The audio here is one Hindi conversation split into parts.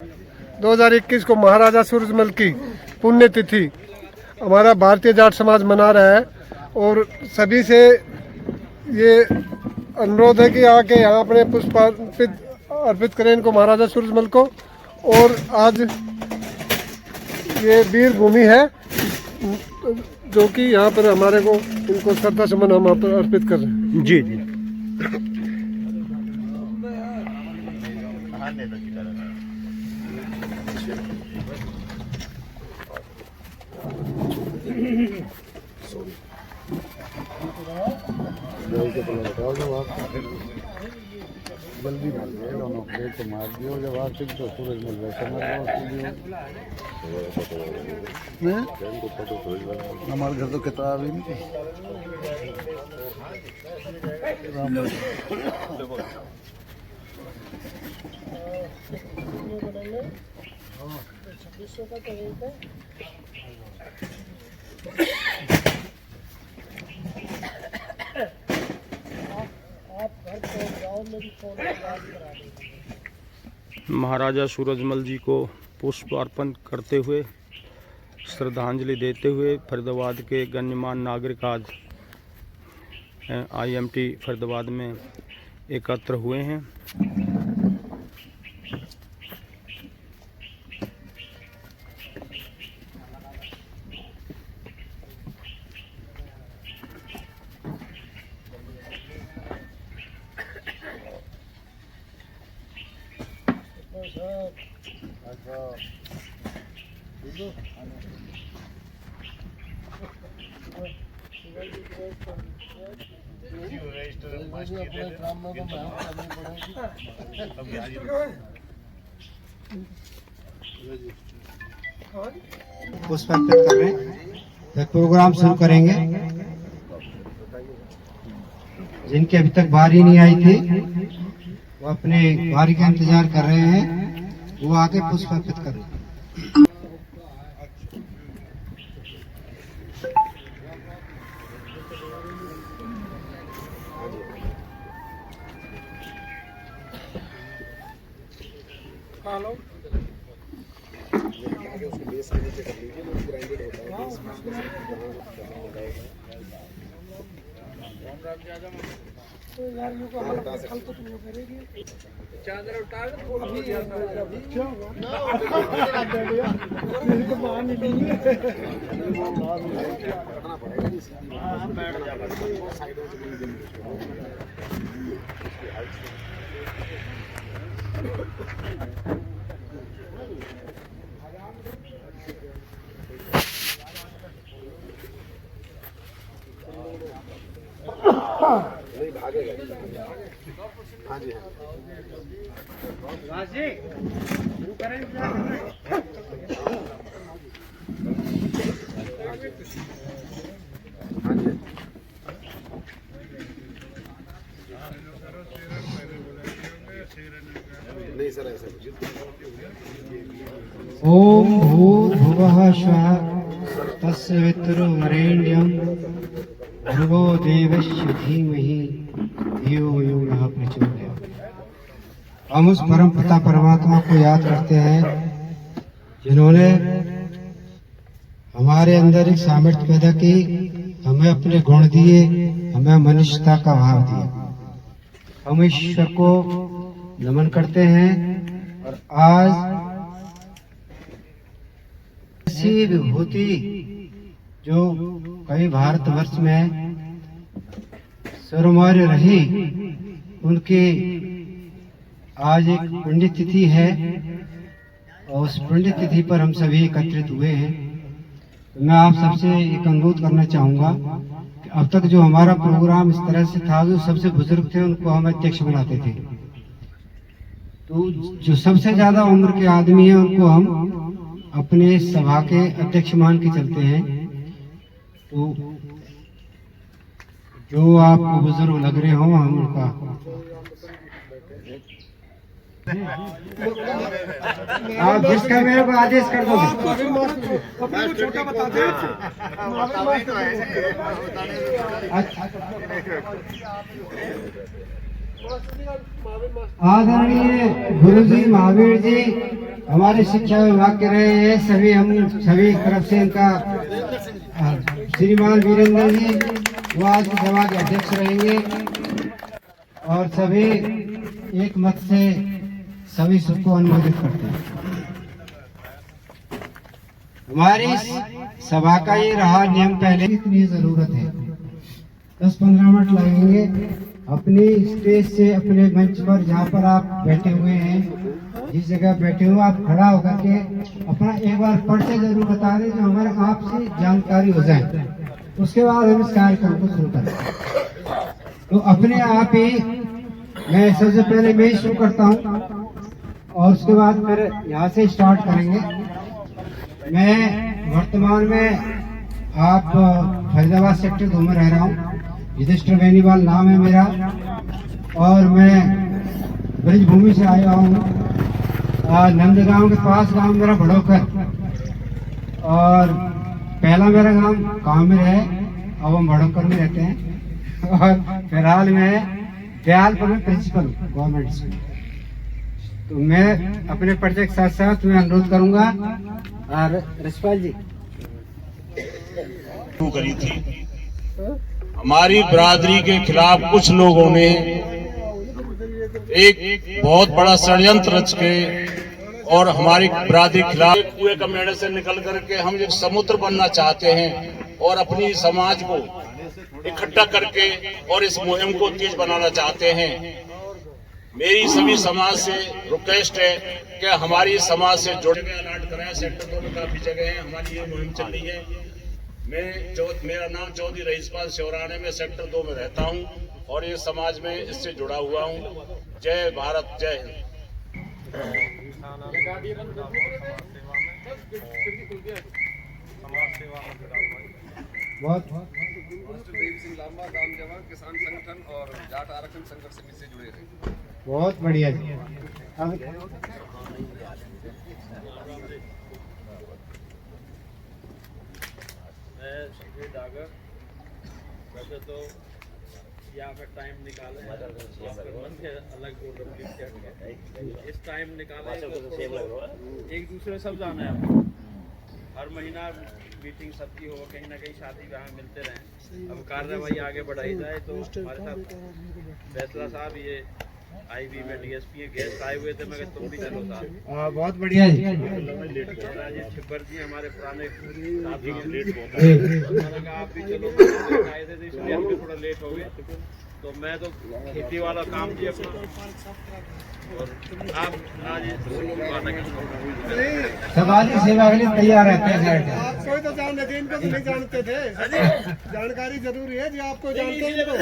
2021 को महाराजा सूरजमल की पुण्यतिथि हमारा भारतीय जाट समाज मना रहा है और सभी से ये अनुरोध है कि आके यहाँ अपने पुष्प अर्पित करें इनको महाराजा सूरजमल को। और आज ये वीर भूमि है जो कि यहाँ पर हमारे को इनको श्रद्धा सुमन हम अर्पित कर रहे हैं। जी जी। जल्दी डाल दिया दोनों प्लेट को मार दियो जब आप तो सूरजमल वैसे हमारे घर तो किताब ही नहीं महाराजा सूरजमल जी को पुष्प अर्पण करते हुए श्रद्धांजलि देते हुए फरीदाबाद के गण्यमान्य नागरिक आज IMT फरीदाबाद में एकत्र हुए हैं। पुष्प अर्पित कर रहे हैं, फिर प्रोग्राम शुरू करेंगे। जिनकी अभी तक बारी नहीं आई थी वो अपने बारी का इंतजार कर रहे हैं, वो आके पुष्प अर्पित करें। चादर उतार नहीं भागेगा। हाँ जी हाँ जी शुरू करें। हाँ जी नहीं सर ऐसा ओम भूर्भुवः स्वः तस्य वितुर्वरेण्यं भर्गो देवस्य धीमहि धियो यो नः प्रचोदयात्। हम उस परम पिता परमात्मा को याद करते हैं जिन्होंने हमारे अंदर एक सामर्थ्य पैदा की, हमें अपने गुण दिए, हमें मनुष्यता का भाव दिया। हम ईश्वर को नमन करते हैं और आज ऐसी विभूति जो कई भारतवर्ष में सर्वमान्य रही, उनकी आज एक पुण्यतिथि है और उस पुण्यतिथि पर हम सभी एकत्रित हुए हैं। तो मैं आप सबसे एक अनुरोध करना चाहूँगा कि अब तक जो हमारा प्रोग्राम इस तरह से था, जो सबसे बुजुर्ग थे उनको हम अध्यक्ष बनाते थे, तो जो सबसे ज्यादा उम्र के आदमी हैं उनको हम अपने सभा के अध्यक्ष मान के चलते हैं। तो जो आपको बुजुर्ग लग रहे हो हम उनका आप जिसका मेरे को आदेश कर दो। छोटा बता दे। आदरणीय गुरुजी महावीर जी हमारे शिक्षा विभाग के रहे हैं। सभी तरफ से इनका श्रीमान वीरेंद्र जी वो आज की सभा के अध्यक्ष रहेंगे और सभी एक मत से सभी सबको अनुमोदित करते हैं। हमारी सभा का ये रहा नियम, पहले इतनी जरूरत है 10-15 मिनट लगेंगे अपनी स्टेज से अपने मंच पर जहाँ पर आप बैठे हुए हैं, जिस जगह बैठे हो आप खड़ा होकर के अपना एक बार परिचय जरूर बता दें जो हमारे आपसे जानकारी हो जाए, उसके बाद हम इस कार्यक्रम को शुरू करें। तो अपने आप ही मैं सबसे पहले मैं ही शुरू करता हूँ और उसके बाद फिर यहाँ से स्टार्ट करेंगे। मैं वर्तमान में आप फरीदाबाद सेक्टर 2 में रह रहा हूँ। युधिष्ठिर बेनीवाल नाम है मेरा और मैं ब्रजभूमि से आया हूँ। नंदगांव के पास गांव मेरा भड़ोकर और पहला मेरा गांव में है, अब हम भड़ोकर में रहते हैं और फिलहाल मैं दयालपुर में प्रिंसिपल गवर्नमेंट स्कूल। तो मैं अपने परिचय के साथ साथ मैं अनुरोध करूंगा और रसपाल जी करी थी। हमारी बिरादरी के खिलाफ कुछ लोगों ने एक बहुत बड़ा षड्यंत्र रच के और हमारी बिरादरी के खिलाफ कुएं का मेढ़े से निकल करके हम एक समुद्र बनना चाहते हैं और अपनी समाज को इकट्ठा करके और इस मुहिम को तेज बनाना चाहते हैं। मेरी सभी समाज से रिक्वेस्ट है कि हमारी समाज से जुड़े हुए अलर्ट कराएं। सेक्टर 2 में काफी जगह है, हमारी ये मुहिम चल रही है। मेरा नाम चौधरी रईसपाल शिवराने में सेक्टर 2 में रहता हूं और ये समाज में इससे जुड़ा हुआ हूं। जय भारत, जय हिंद। बहुत किसान संगठन और जाट आरक्षण संघर्ष समिति से जुड़े रहे। बहुत बढ़िया जी। वैसे तो यहाँ पे टाइम निकाले अलग इस टाइम निकाले तो एक दूसरे सब जाना है। हर महीना मीटिंग सबकी हो, कहीं ना कहीं शादी ब्याह मिलते रहें। अब कार्यवाही आगे बढ़ाई जाए तो हमारे साथ फैसला साहब ये आईबी में डीएसपी गेस्ट आए हुए थे, मैं तुम भी चलो साहब। बहुत बढ़िया जी। राजेश छिब्बर जी हमारे पुराने साथी हैं, आप भी चलो आए थे इसलिए हम भी थोड़ा लेट हो गए। तो मैं तो खेती वाला काम भी अपना और आप आज समाज की सेवा के लिए तैयार रहते हैं। आपको तो जानते थे, इनको तो नहीं जानते थे। जानकारी जरूरी है जी, आपको जानते हैं इनको,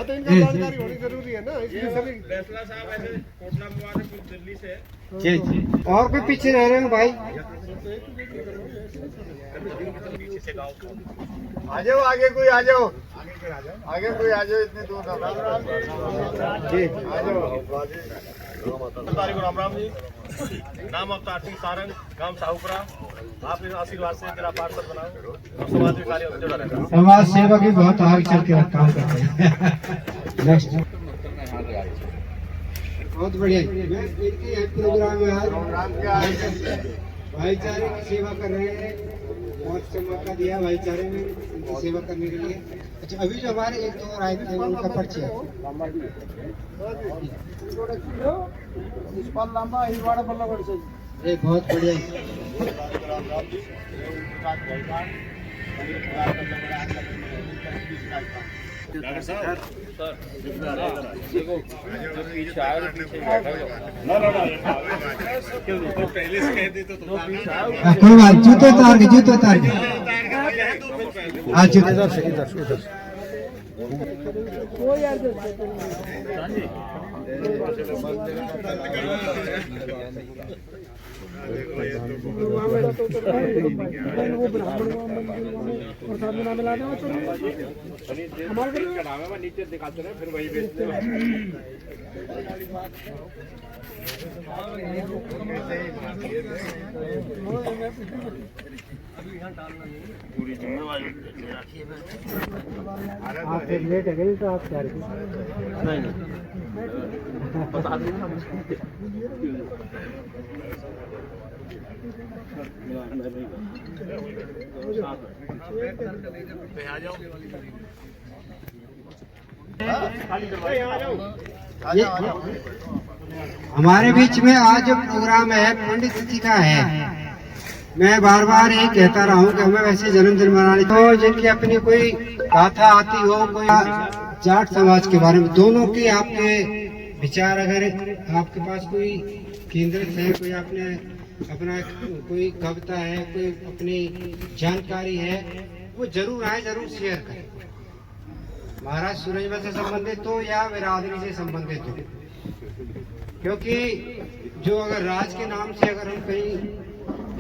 तो इनका जानकारी होनी जरूरी है ना, इसलिए सभी। फैसला साहब ऐसे कोटला मुबारक दिल्ली से जी जी। और कोई पीछे रह रहे हैं भाई? आ जाओ, आगे कोई आ जाओ, आगे कोई आ जाओ, इतनी दूर ना जी आ जाओ। राम राम जी। नाम अवतार सिंह सारंग, गांव साहूपुरा। आप इस आशीर्वाद से मेरा पार्षद बनाओ और समाज में कार्य जुड़ा रहेगा। समाज सेवा की बहुत आगे चल के काम करते हैं। नेक्स्ट बहुत बढ़िया। मैं इनके प्रोग्राम में आज भाईचारे की सेवा कर रहे हैं, बहुत से मौका दिया भाईचारे में इनकी सेवा करने के लिए। अच्छा, अभी जो हमारे एक दो और आए थे उनका परिचय बहुत बढ़िया। पहले से कह दे तो कोई बात, जूते उतार के आज जूते नीचे दिखाते रहे, फिर वही बेचते हैं। पूरी जिम्मेवारी आप लेट है तो आप क्या नहीं हमारे बीच में आज जो प्रोग्राम है पंडित तिथि का है। मैं बार बार ये कहता रहा हूँ कि हमें वैसे जन्मदिन मनाने तो जिनकी अपनी कोई गाथा आती हो, कोई जाट समाज के बारे में, दोनों की आपके विचार अगर आपके पास कोई केंद्रित है, कोई आपने अपना कोई कविता है, कोई अपनी जानकारी है, वो जरूर आए, जरूर शेयर करें। महाराज सूरजमल से संबंधित हो या बिरादरी से संबंधित हो, क्योंकि जो अगर राज के नाम से अगर हम कहीं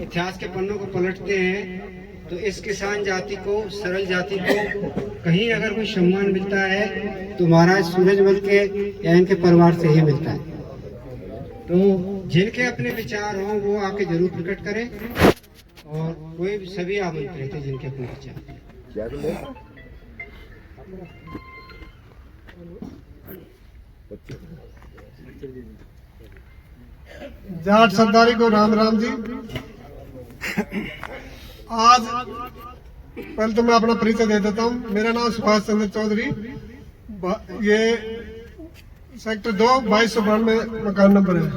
इतिहास के पन्नों को पलटते हैं तो इस किसान जाति को, सरल जाति को कहीं अगर कोई सम्मान मिलता है तो महाराज सूरजमल के या इनके परिवार से ही मिलता है। तो जिनके अपने विचार हों वो आके जरूर प्रकट करें, और कोई भी सभी आमंत्रित है जिनके अपने विचार। जाट सरदारी को राम राम जी। आज पहले तो मैं अपना परिचय दे देता हूँ। मेरा नाम सुभाष चंद्र चौधरी, ये सेक्टर 2 2292 मकान नंबर है।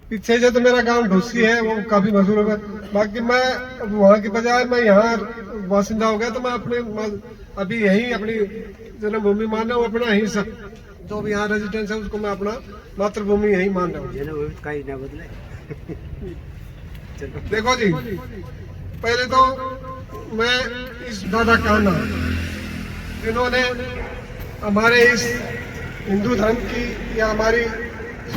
पीछे जो तो मेरा गांव ढोसी है, वो काफी मशहूर होगा। बाकी मैं वहाँ की बजाय मैं यहाँ बासिंदा हो गया, तो मैं अपने अभी यही अपनी जन्मभूमि मान रहा हूँ। अपना ही सब जो भी यहाँ रेजिडेंस है उसको मैं अपना मातृभूमि यही मान रहा हूँ। देखो जी, पहले तो मैं इस दादा कान्हा जिन्होंने हमारे इस हिंदू धर्म की या हमारी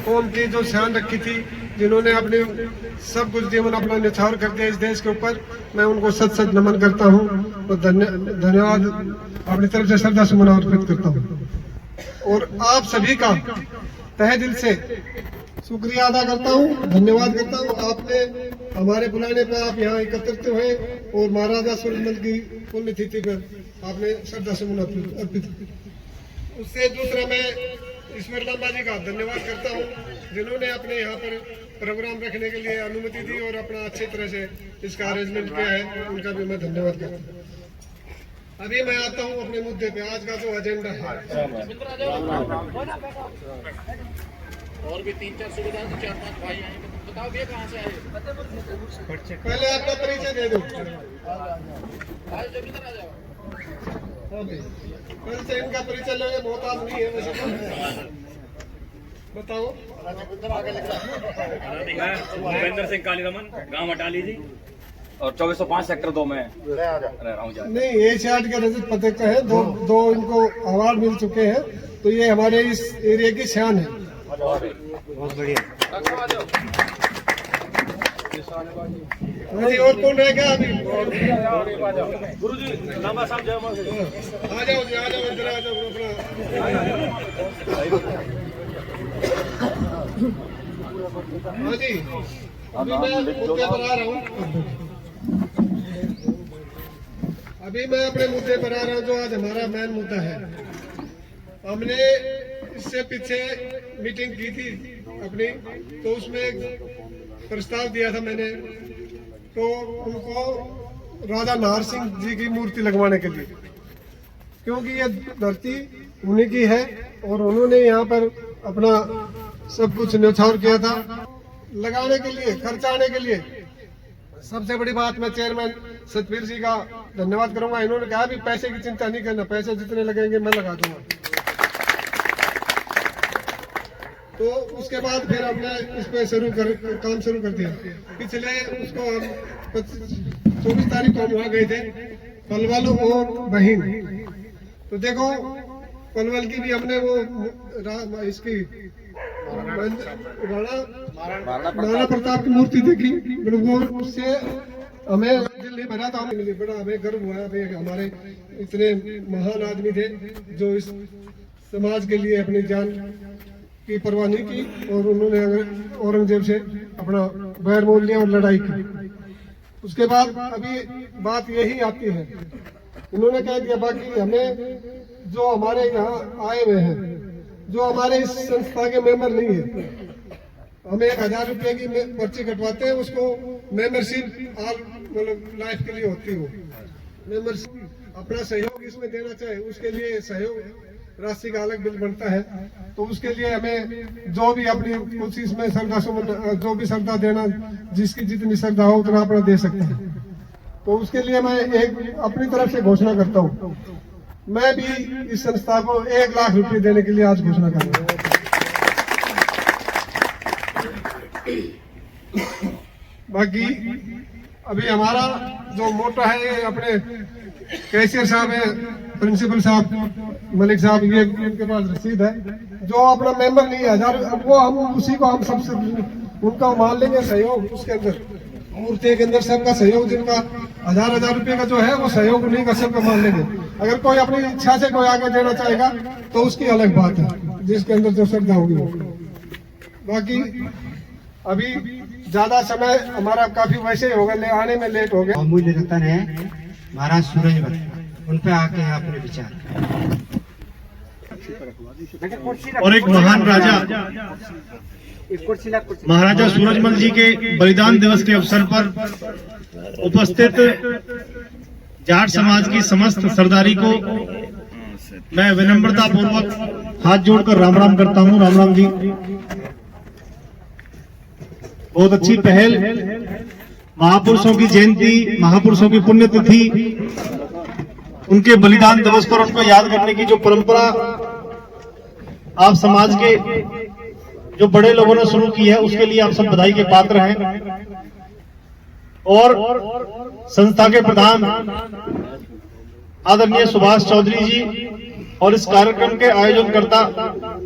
कौम की जो शान रखी थी, जिन्होंने अपने सब कुछ जीवन अपना न्यौछावर कर दिया इस देश के ऊपर, मैं उनको सच सच नमन करता हूँ और धन्यवाद अपनी तरफ से श्रद्धा सुमन अर्पित करता हूँ। और आप सभी का तहे दिल से शुक्रिया अदा करता हूँ, धन्यवाद करता हूँ। आपने हमारे बुलाने पर आप यहाँ एकत्रित हुए और महाराजा सूरजमल की पुण्यतिथि पर आपने श्रद्धा सुमन अर्पित की। उससे दूसरा मैं ईश्वर लांबा जी का धन्यवाद करता हूँ, जिन्होंने अपने यहाँ पर प्रोग्राम रखने के लिए अनुमति दी और अपना अच्छी तरह से इसका अरेंजमेंट किया है, उनका भी मैं धन्यवाद करता हूँ। अभी मैं आता हूँ अपने मुद्दे पे, आज का जो एजेंडा है। और भी 3-4 सुविधा, 4-5 भाई आए, बताओ भैया कहाँ से आए? पहले अपना परिचय दे दो। आज जब इधर आ जाओ। पहले से इनका परिचय लोगे, बहुत आदमी है वैसे तो। बताओ। भूपेंद्र सिंह कालीरमन, गांव अटाली जी, और 2405 सेक्टर 2 में रह रहा हूँ। नहीं, एशियाड के रजत पदक का है, दो इनको अवार्ड मिल चुके हैं, तो ये हमारे इस एरिया की शान है। बहुत बढ़िया। जी, और कौन रहेगा अभी? गुरु जी लांबा साहब जय मां। आ जाओ जी, आ जाओ, इधर आ जाओ अपना। हाँ जी, अभी मैं मुद्दे पर आ रहा हूँ। अभी मैं अपने मुद्दे पर आ रहा हूँ, जो आज हमारा मेन मुद्दा है। हमने इससे पीछे मीटिंग की थी अपनी, तो उसमें एक प्रस्ताव दिया था मैंने, तो उनको राजा नाहर सिंह जी की मूर्ति लगवाने के लिए, क्योंकि ये धरती उन्हीं की है और उन्होंने यहाँ पर अपना सब कुछ न्यौछावर किया था। लगाने के लिए, खर्चाने के लिए सबसे बड़ी बात मैं चेयरमैन सतवीर जी का धन्यवाद करूंगा। इन्होंने कहा भी पैसे की चिंता नहीं करना, पैसे जितने लगेंगे मैं लगा दूंगा। तो उसके बाद फिर हमने इस पे काम शुरू कर दिया। पिछले उसको हम 24 तारीख को हम वहाँ गए थे, पलवल और बहिन। तो देखो, पलवल की भी हमने वो इसकी राणा प्रताप की मूर्ति देखी, वो उससे हमें दिल नहीं भरा था। बड़ा हमें गर्व हुआ, हमारे इतने महान आदमी थे जो इस समाज के लिए अपनी जान की परवाह नहीं की और उन्होंने औरंगजेब से अपना बैर मोल लिया और लड़ाई की। उसके बाद अभी बात यही आती है, उन्होंने कह दिया बाकी हमें जो हमारे यहाँ आए हुए हैं जो हमारे इस संस्था के मेंबर नहीं है, हमें 1000 रुपये की पर्ची कटवाते हैं, उसको मेंबरशिप ऑल मतलब लाइफ के लिए होती हो। मेंबरशिप अपना सहयोग इसमें देना चाहे उसके लिए सहयोग राशि का अलग बिल बनता है। तो उसके लिए हमें जो भी अपनी कुछ इसमें श्रद्धा सुमन जो भी श्रद्धा देना, जिसकी जितनी श्रद्धा हो उतना अपना दे सकते हैं। तो उसके लिए मैं एक अपनी तरफ से घोषणा करता हूँ, मैं भी इस संस्था को 1 लाख रुपए देने के लिए आज घोषणा कर रहा हूँ। बाकी अभी हमारा जो मोटो है, ये अपने कैशियर साहब है, प्रिंसिपल साहब, मलिक साहब, ये उनके पास रसीद है। जो अपना मेंबर नहीं है 1000, वो हम उसी को हम सबसे उनका मान लेंगे सहयोग, उसके अंदर मूर्ति के अंदर सबका सहयोग, जिनका 1000 रुपये का जो है वो सहयोग उन्हीं का सबका मान लेंगे। अगर कोई अपनी इच्छा से कोई आगे देना चाहेगा तो उसकी अलग बात है, जिसके अंदर जो श्रद्धा होगी वो। बाकी अभी ज्यादा समय हमारा काफी वैसे ही होगा, ले आने में लेट हो गया। अमूल्य रतन है महाराज सूरजमल, उन पे आके अपने विचार। और एक महान राजा महाराजा सूरजमल जी के बलिदान दिवस के अवसर पर उपस्थित जाट समाज की समस्त सरदारी को मैं विनम्रता पूर्वक हाथ जोड़कर राम राम करता हूं। राम राम जी। बहुत अच्छी पहल, महापुरुषों की जयंती, महापुरुषों की पुण्यतिथि, उनके बलिदान दिवस पर उनको याद करने की जो परंपरा आप समाज के जो बड़े लोगों ने शुरू की है, उसके लिए आप सब बधाई के पात्र हैं। और संस्था के प्रधान आदरणीय सुभाष चौधरी जी और इस कार्यक्रम के आयोजनकर्ता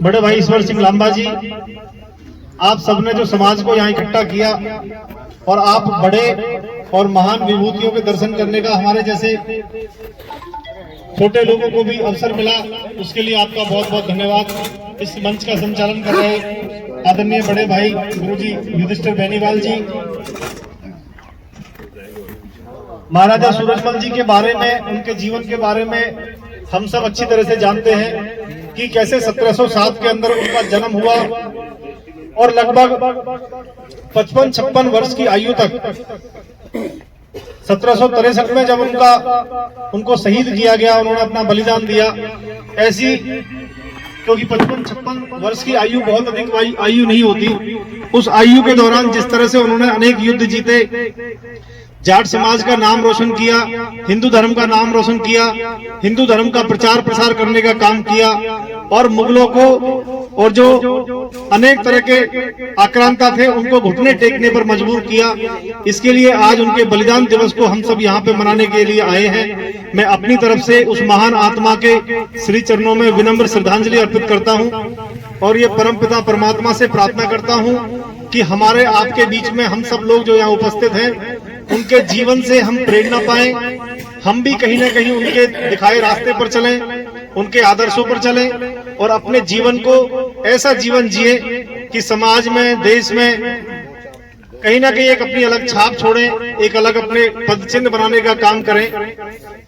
बड़े भाई ईश्वर सिंह लांबा जी, आप सबने जो समाज को यहाँ इकट्ठा किया और आप बड़े और महान विभूतियों के दर्शन करने का हमारे जैसे छोटे लोगों को भी अवसर मिला, उसके लिए आपका बहुत बहुत धन्यवाद। इस मंच का संचालन कर रहे आदरणीय बड़े भाई गुरुजी युधिष्ठिर बेनीवाल जी। महाराजा सूरजमल जी के बारे में, उनके जीवन के बारे में हम सब अच्छी तरह से जानते हैं कि कैसे 1707 के अंदर उनका जन्म हुआ और लगभग 55-56 वर्ष की आयु तक 1763 में जब उनको शहीद किया गया, उन्होंने अपना बलिदान दिया। ऐसी क्योंकि 55-56 वर्ष की आयु बहुत अधिक आयु नहीं होती, उस आयु के दौरान जिस तरह से उन्होंने अनेक युद्ध जीते, जाट समाज का नाम रोशन किया, हिंदू धर्म का नाम रोशन किया, हिंदू धर्म का प्रचार प्रसार करने का काम किया और मुगलों को और जो अनेक तरह के आक्रांता थे उनको घुटने टेकने पर मजबूर किया। इसके लिए आज उनके बलिदान दिवस को हम सब यहाँ पे मनाने के लिए आए हैं। मैं अपनी तरफ से उस महान आत्मा के श्री चरणों में विनम्र श्रद्धांजलि अर्पित करता हूँ और ये परमपिता परमात्मा से प्रार्थना करता हूँ कि हमारे आपके बीच में हम सब लोग जो यहाँ उपस्थित हैं, उनके जीवन से हम प्रेरणा पाएं, हम भी कहीं ना कहीं उनके दिखाए रास्ते पर चलें, उनके आदर्शों पर चलें और अपने जीवन को ऐसा जीवन जिए कि समाज में, देश में कहीं ना कहीं एक अपनी अलग छाप छोड़ें, एक अलग अपने पद चिन्ह बनाने का काम करें।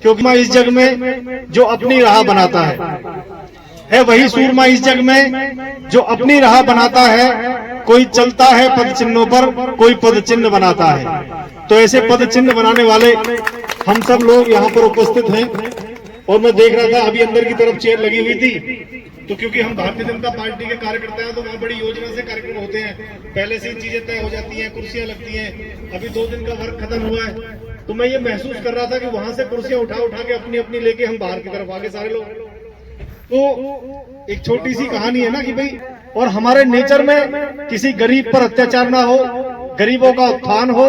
क्योंकि इस जग में जो अपनी राह बनाता है वही सूरमा इस जग में जो अपनी राह बनाता है। कोई चलता है पद चिन्हों पर, कोई पद चिन्ह बनाता है। तो ऐसे पद चिन्ह बनाने वाले हम सब लोग यहाँ पर उपस्थित हैं। और मैं देख रहा था अभी अंदर की तरफ चेयर लगी हुई थी, तो क्योंकि हम भारतीय जनता पार्टी के कार्यकर्ता हैं तो वहाँ बड़ी योजना से कार्यक्रम होते हैं, पहले से ही चीजें तय हो जाती हैं, कुर्सियां लगती हैं। अभी 2 दिन का वर्क खत्म हुआ है, तो मैं ये महसूस कर रहा था कि वहां से कुर्सियां उठा उठा के अपनी अपनी लेके हम बाहर की तरफ आगे सारे लोग। तो एक छोटी सी कहानी है ना कि भाई, और हमारे नेचर में किसी गरीब पर अत्याचार ना हो, गरीबों का उत्थान हो,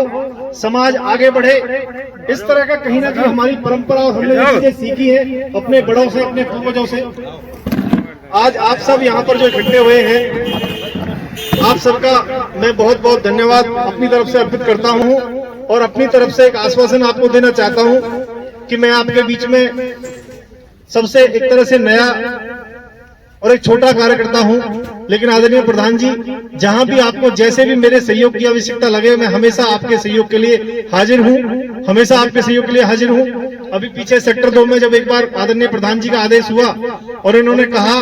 समाज आगे बढ़े, इस तरह का कहीं ना कहीं हमारी परंपरा और हमने जो चीजें सीखी है अपने बड़ों से, अपने पूर्वजों से। आज आप सब यहाँ पर जो इकट्ठे हुए हैं, आप सबका मैं बहुत बहुत धन्यवाद अपनी तरफ से अर्पित करता हूँ और अपनी तरफ से एक आश्वासन आपको देना चाहता हूँ कि मैं आपके बीच में सबसे एक तरह से नया और एक छोटा कार्यकर्ता हूं, लेकिन आदरणीय प्रधान जी, जहां भी आपको जैसे भी मेरे सहयोग की आवश्यकता लगे, मैं हमेशा आपके सहयोग के लिए हाजिर हूं, हमेशा आपके सहयोग के लिए हाजिर हूं। अभी पीछे सेक्टर 2 में जब एक बार आदरणीय प्रधान जी का आदेश हुआ और इन्होंने कहा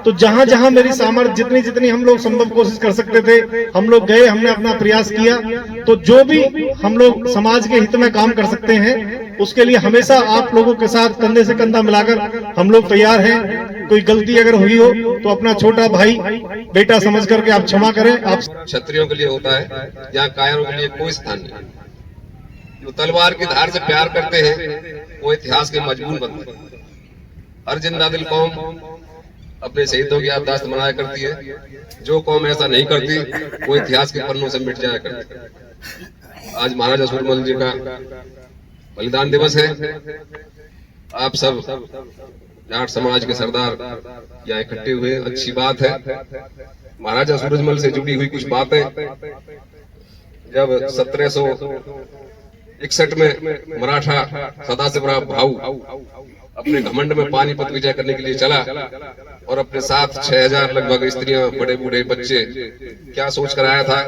तो जहां जहां मेरी सामर्थ्य जितनी जितनी हम लोग संभव कोशिश कर सकते थे हम लोग गए, हमने अपना प्रयास किया। तो जो भी हम लोग समाज के हित में काम कर सकते हैं उसके लिए हमेशा आप लोगों के साथ कंधे से कंधा मिलाकर हम लोग तैयार हैं। कोई गलती अगर हुई हो तो अपना छोटा भाई बेटा समझ करके आप क्षमा करें। आप क्षत्रियों के लिए होता है, यहाँ कायरों के लिए कोई स्थान नहीं। जो तलवार की धार से प्यार करते हैं वो इतिहास के मजबूर बनते हैं। हर जिंदा दिल कौम अपने शहीदों की याददाश्त मनाया करती है। जो कौम ऐसा नहीं करती वो इतिहास के पन्नों से मिट जाया करती है। आज महाराजा सूरजमल जी का बलिदान दिवस है। आप सब जाट समाज के सरदार यहाँ इकट्ठे हुए, अच्छी बात है। महाराजा सूरजमल से जुड़ी हुई कुछ बातें, जब 1761 में मराठा सदाशिवराव भाऊ अपने घमंड में पानीपत विजय करने के लिए चला और अपने साथ 6000 लगभग स्त्रियां, बड़े बूढ़े बच्चे, क्या सोच कर आया था?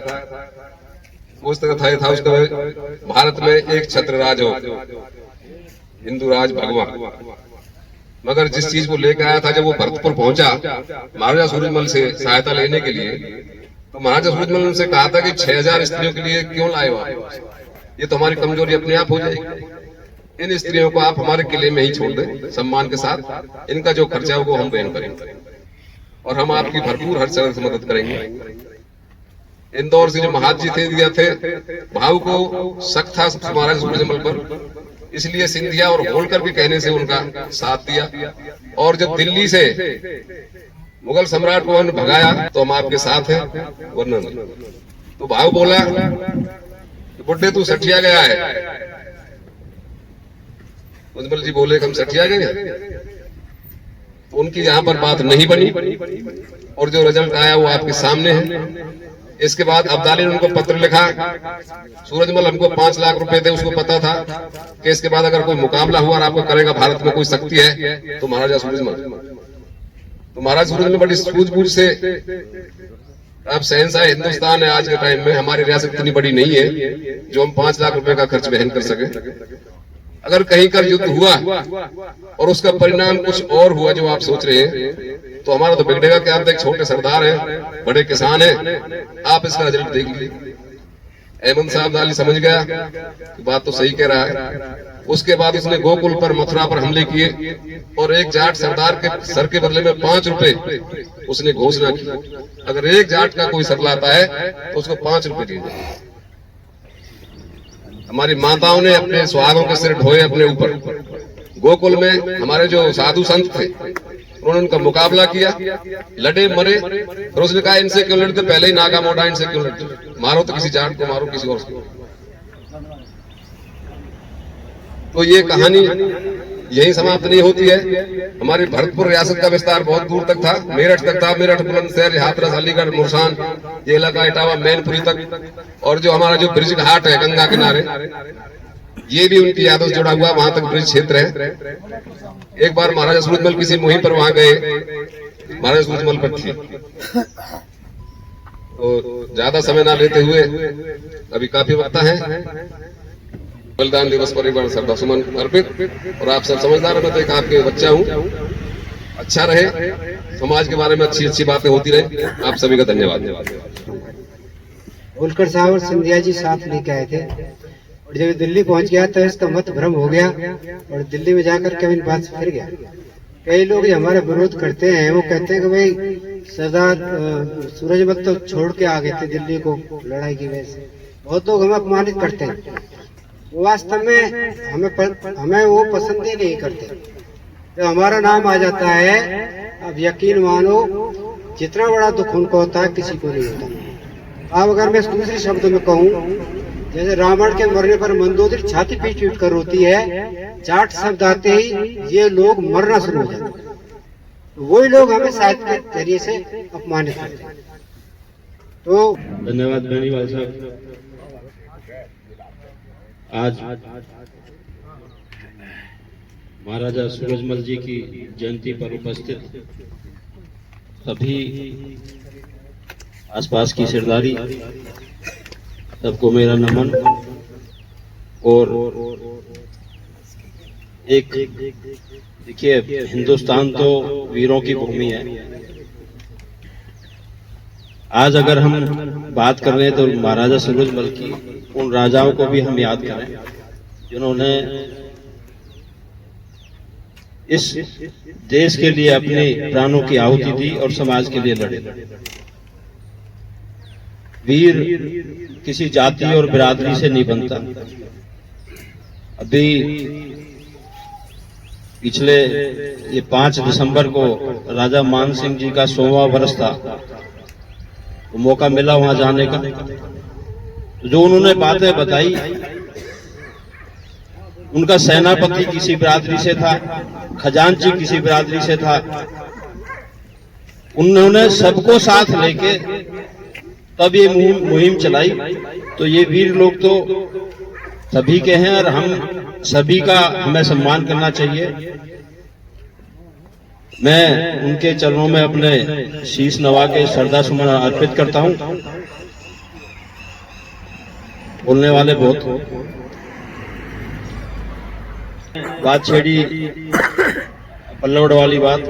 उस तरह था उसका भारत में एक छत्र राज हो, हिंदू राज भगवान। मगर जिस चीज को लेकर आया था, जब वो भरतपुर पहुंचा महाराजा सूरजमल से सहायता लेने के लिए, तो महाराजा सूरजमल ने उनसे कहा था कि 6000 स्त्रियों के लिए क्यों लाए हो? ये तो हमारी कमजोरी अपने आप हो जाएगी। इन स्त्रियों को आप हमारे किले में ही छोड़ दें सम्मान के साथ। इनका जो खर्चा है वो हम वहन करेंगे और हम आपकी भरपूर हर तरह से मदद करेंगे। इंदौर से जो महाजी थे भाव को शक था महाराजा सूरजमल पर, इसलिए सिंधिया और होलकर के कहने से उनका साथ दिया। और जब दिल्ली से मुगल सम्राट को उन्होंने भगाया तो हम आपके साथ हैं, वरना नहीं। तो भाव बोला बुड्ढे तू सठिया गया है। सूरजमल जी बोले हम सठिया गए। उनकी यहाँ पर बात नहीं बनी और जो रिजल्ट आया वो आपके सामने है। इसके बाद अब्दाली ने उनको पत्र लिखा। सूरजमल हमको 5 लाख रुपए थे, उसको पता था कि इसके बाद अगर कोई मुकाबला हुआ और आपको करेगा भारत में कोई शक्ति है तो महाराजा सूरजमल। तो महाराजा सूरजमल बड़ी सूझबूझ से, अब शहंशाह हिंदुस्तान है आज के टाइम में, हमारी रियासत इतनी बड़ी नहीं है जो हम 5 लाख रुपए का खर्च वहन कर सके। अगर कहीं का युद्ध हुआ और उसका परिणाम कुछ और हुआ जो आप सोच रहे हैं, तो हमारा तो बिगड़ेगा कि आप एक छोटे सरदार हैं, बड़े किसान हैं, आप इसका रिजल्ट देख लीजिए। अहमद साहब अब्दाली समझ गया कि बात तो सही कह रहा है। उसके बाद उसने गोकुल पर, मथुरा पर हमले किए और एक जाट सरदार के सर के बदले में 5 रुपए उसने घोषणा की। अगर एक जाट का कोई सर लाता है तो उसको 5 रुपए दिए जाए। हमारी माताओं ने अपने सुहागों के सिर ढोए अपने ऊपर। गोकुल में हमारे जो साधु संत थे उन्होंने उनका मुकाबला किया, लड़े मरे। फिर उसने कहा इनसे क्यों लड़ते, पहले ही नागा मोटा, इनसे क्यों लड़ते, मारो तो किसी जाट को, मारो किसी और को। तो ये कहानी यही समाप्त नहीं होती है। हमारी भरतपुर रियासत का विस्तार बहुत दूर तक था, मेरठ तक था, मेरठ, बुलंदशहर, हाथरस, अलीगढ़, मुरसान, ये इलाका इटावा, मैनपुरी तक। और जो हमारा जो ब्रिज घाट है गंगा किनारे, ये भी उनकी यादों से जुड़ा हुआ, वहां तक ब्रिज क्षेत्र है। एक बार महाराजा सूरजमल किसी मुहिम पर वहां गए, महाराजा सूरजमल पर थी। तो ज्यादा समय ना लेते हुए, अभी काफी वक्त है, बलिदान दिवस पर एक बार श्रद्धा सुमन अर्पित। और आप सब समझदार हैं, मैं तो एक आपके बच्चा हूँ। अच्छा रहे, समाज के बारे में अच्छी अच्छी बातें होती रहे। आप सभी का धन्यवाद। होलकर साहब और सिंधिया जी साथ लेके आए थे और जब दिल्ली पहुंच गया तो इसका मत भ्रम हो गया और दिल्ली में जाकर के इन बात से फिर गया। कई लोग जो हमारा विरोध करते हैं वो कहते हैं कि भाई सरदार सूरजमल तो छोड़ के आ गए थे दिल्ली को लड़ाई की वजह से। बहुत लोग हमें अपमानित करते हैं, वास्तव में हमें वो पसंद ही नहीं करते। जब हमारा नाम आ जाता है, अब यकीन मानो जितना बड़ा दुख उनको होता है किसी को नहीं होता। अब अगर मैं दूसरे शब्द में कहूँ, जैसे रावण के मरने पर मंदोदरी छाती पीट पीट कर रोती है, जाट शब्द आते ही ये लोग मरना शुरू हो जाते हैं। तो वही लोग हमें साहित्य के जरिए से अपमानित करते हैं। तो धन्यवाद बेनीवाल साहब। आज महाराजा सूरजमल जी की जयंती पर उपस्थित सभी आसपास की सरदारी, सबको मेरा नमन। और एक देखिए, हिंदुस्तान तो वीरों की भूमि है आज अगर हम बात कर रहे हैं तो महाराजा सूरजमल की उन राजाओं को भी हम याद करें जिन्होंने इस देश के लिए अपने प्राणों की आहुति दी और समाज के लिए लड़े। वीर किसी जाति और बिरादरी से नहीं बनता। अभी पिछले ये 5 दिसंबर को राजा मान सिंह जी का 100वां वर्ष था, तो मौका मिला वहां जाने का। जो उन्होंने बातें बताई, उनका सेनापति किसी बिरादरी से था, खजांची किसी बिरादरी से था। उन्होंने सबको साथ लेके तब ये मुहिम चलाई। तो ये वीर लोग तो सभी के हैं और हम सभी का हमें सम्मान करना चाहिए। मैं उनके चरणों में अपने शीश नवा के श्रद्धा सुमन अर्पित करता हूं। बोलने वाले बहुत हो, बात छेड़ी पल्लवड़ वाली बात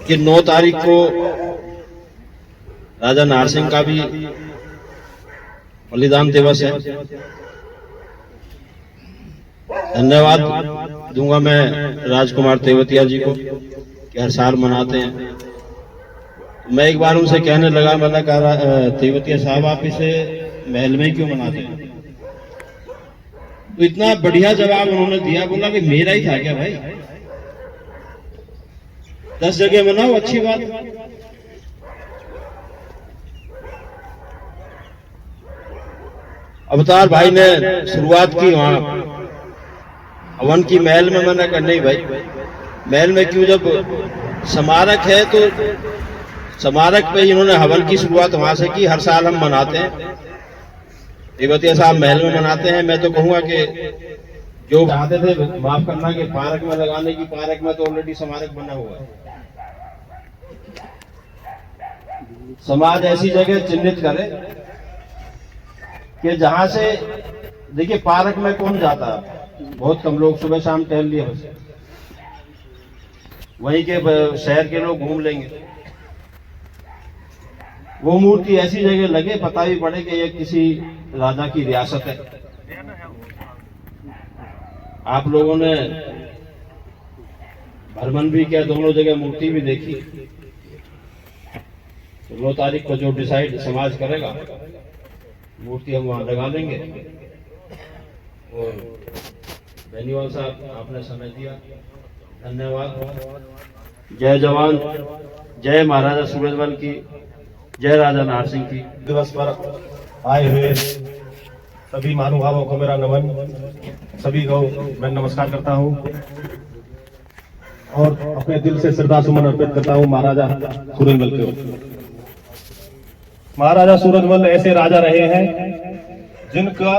कि 9 तारीख को राजा नाहर सिंह का भी बलिदान दिवस है। धन्यवाद दूंगा मैं राजकुमार तेवतिया जी को कि हर साल मनाते हैं। मैं एक बार उनसे कहने लगा, मैंने कहा तेवतिया साहब आप इसे महल में क्यों मनाते हैं? तो इतना बढ़िया जवाब उन्होंने दिया, बोला कि मेरा ही था क्या भाई, 10 जगह मनाओ, अच्छी बात। अवतार भाई ने शुरुआत की वहां हवन की महल में। मैंने कहा नहीं भाई, महल में क्यों, जब स्मारक है तो स्मारक पे इन्होंने हवन की शुरुआत वहां से की। हर साल हम मनाते हैं, तेवतिया साहब महल में मनाते हैं। मैं तो कहूंगा कि जो चाहते थे माफ करना कि पार्क में लगाने की, पार्क में तो ऑलरेडी स्मारक बना हुआ है। समाज ऐसी जगह चिन्हित करे कि जहां से, देखिए पार्क में कौन जाता है, बहुत कम लोग, सुबह शाम टहल लिए बस, वहीं के शहर के लोग घूम लेंगे। वो मूर्ति ऐसी जगह लगे, पता भी पड़े कि ये किसी राजा की रियासत है। आप लोगों ने भ्रमण भी किया, दोनों जगह मूर्ति भी देखी। 9 तारीख को जो डिसाइड समाज करेगा, मूर्ति हम वहां लगा लेंगे। और बेनीवाल साहब आपने समय दिया, धन्यवाद। जय जवान, जय महाराजा सूरजमल की, जय राजा नाहर सिंह की। दिवस पर आए हुए सभी महानुभावों को मेरा नमन, सभी को मैं नमस्कार करता हूं और अपने दिल से श्रद्धा सुमन अर्पित करता हूं महाराजा सूरजमल को। महाराजा सूरजमल ऐसे राजा रहे हैं जिनका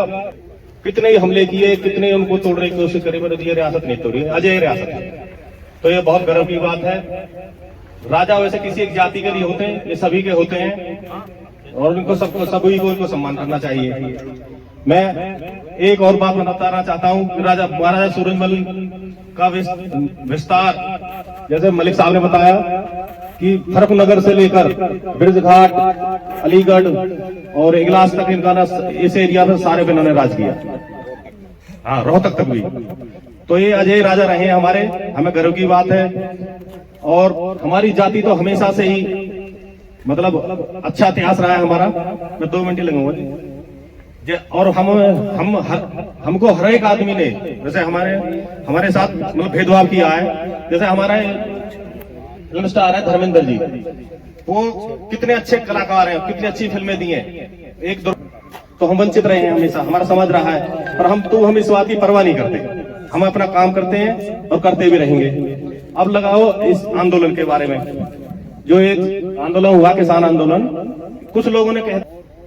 कितने ही हमले किए, कितने उनको तोड़ने की कोशिश करी, पर ये रियासत नहीं तोड़ी, अजय रियासत है। तो ये बहुत गर्व की बात है। राजा वैसे किसी एक जाति के लिए होते हैं, ये सभी के होते हैं और उनको सबको, सभी को इनको सम्मान करना चाहिए। मैं एक और बात बताना चाहता हूं कि महाराजा सूरजमल का विस्तार, जैसे मलिक साहब ने बताया कि फर्रुखनगर से लेकर ब्रिजघाट, अलीगढ़ और इगलास तक इनका इस एरिया में सारे पे इन्होंने राज किया। हाँ, रोहतक तक भी। तो ये अजय राजा रहे हैं हमारे, हमें गर्व की बात है। और हमारी जाति तो हमेशा से ही मतलब अच्छा इतिहास रहा है हमारा। मैं 2 मिनट ही लगूंगा। और हमको हर एक आदमी ने, जैसे हमारे साथ मतलब भेदभाव किया है। जैसे हमारा फिल्म स्टार है धर्मेंद्र जी, वो कितने अच्छे कलाकार हैं, कितनी अच्छी फिल्में दी हैं। एक दो तो हम वंचित रहे हैं, हमेशा हमारा समाज रहा है, पर हम इस बात की परवाह नहीं करते। हम अपना काम करते हैं और करते भी रहेंगे। अब लगाओ इस आंदोलन के बारे में, जो एक आंदोलन हुआ, किसान आंदोलन। कुछ लोगों ने कहा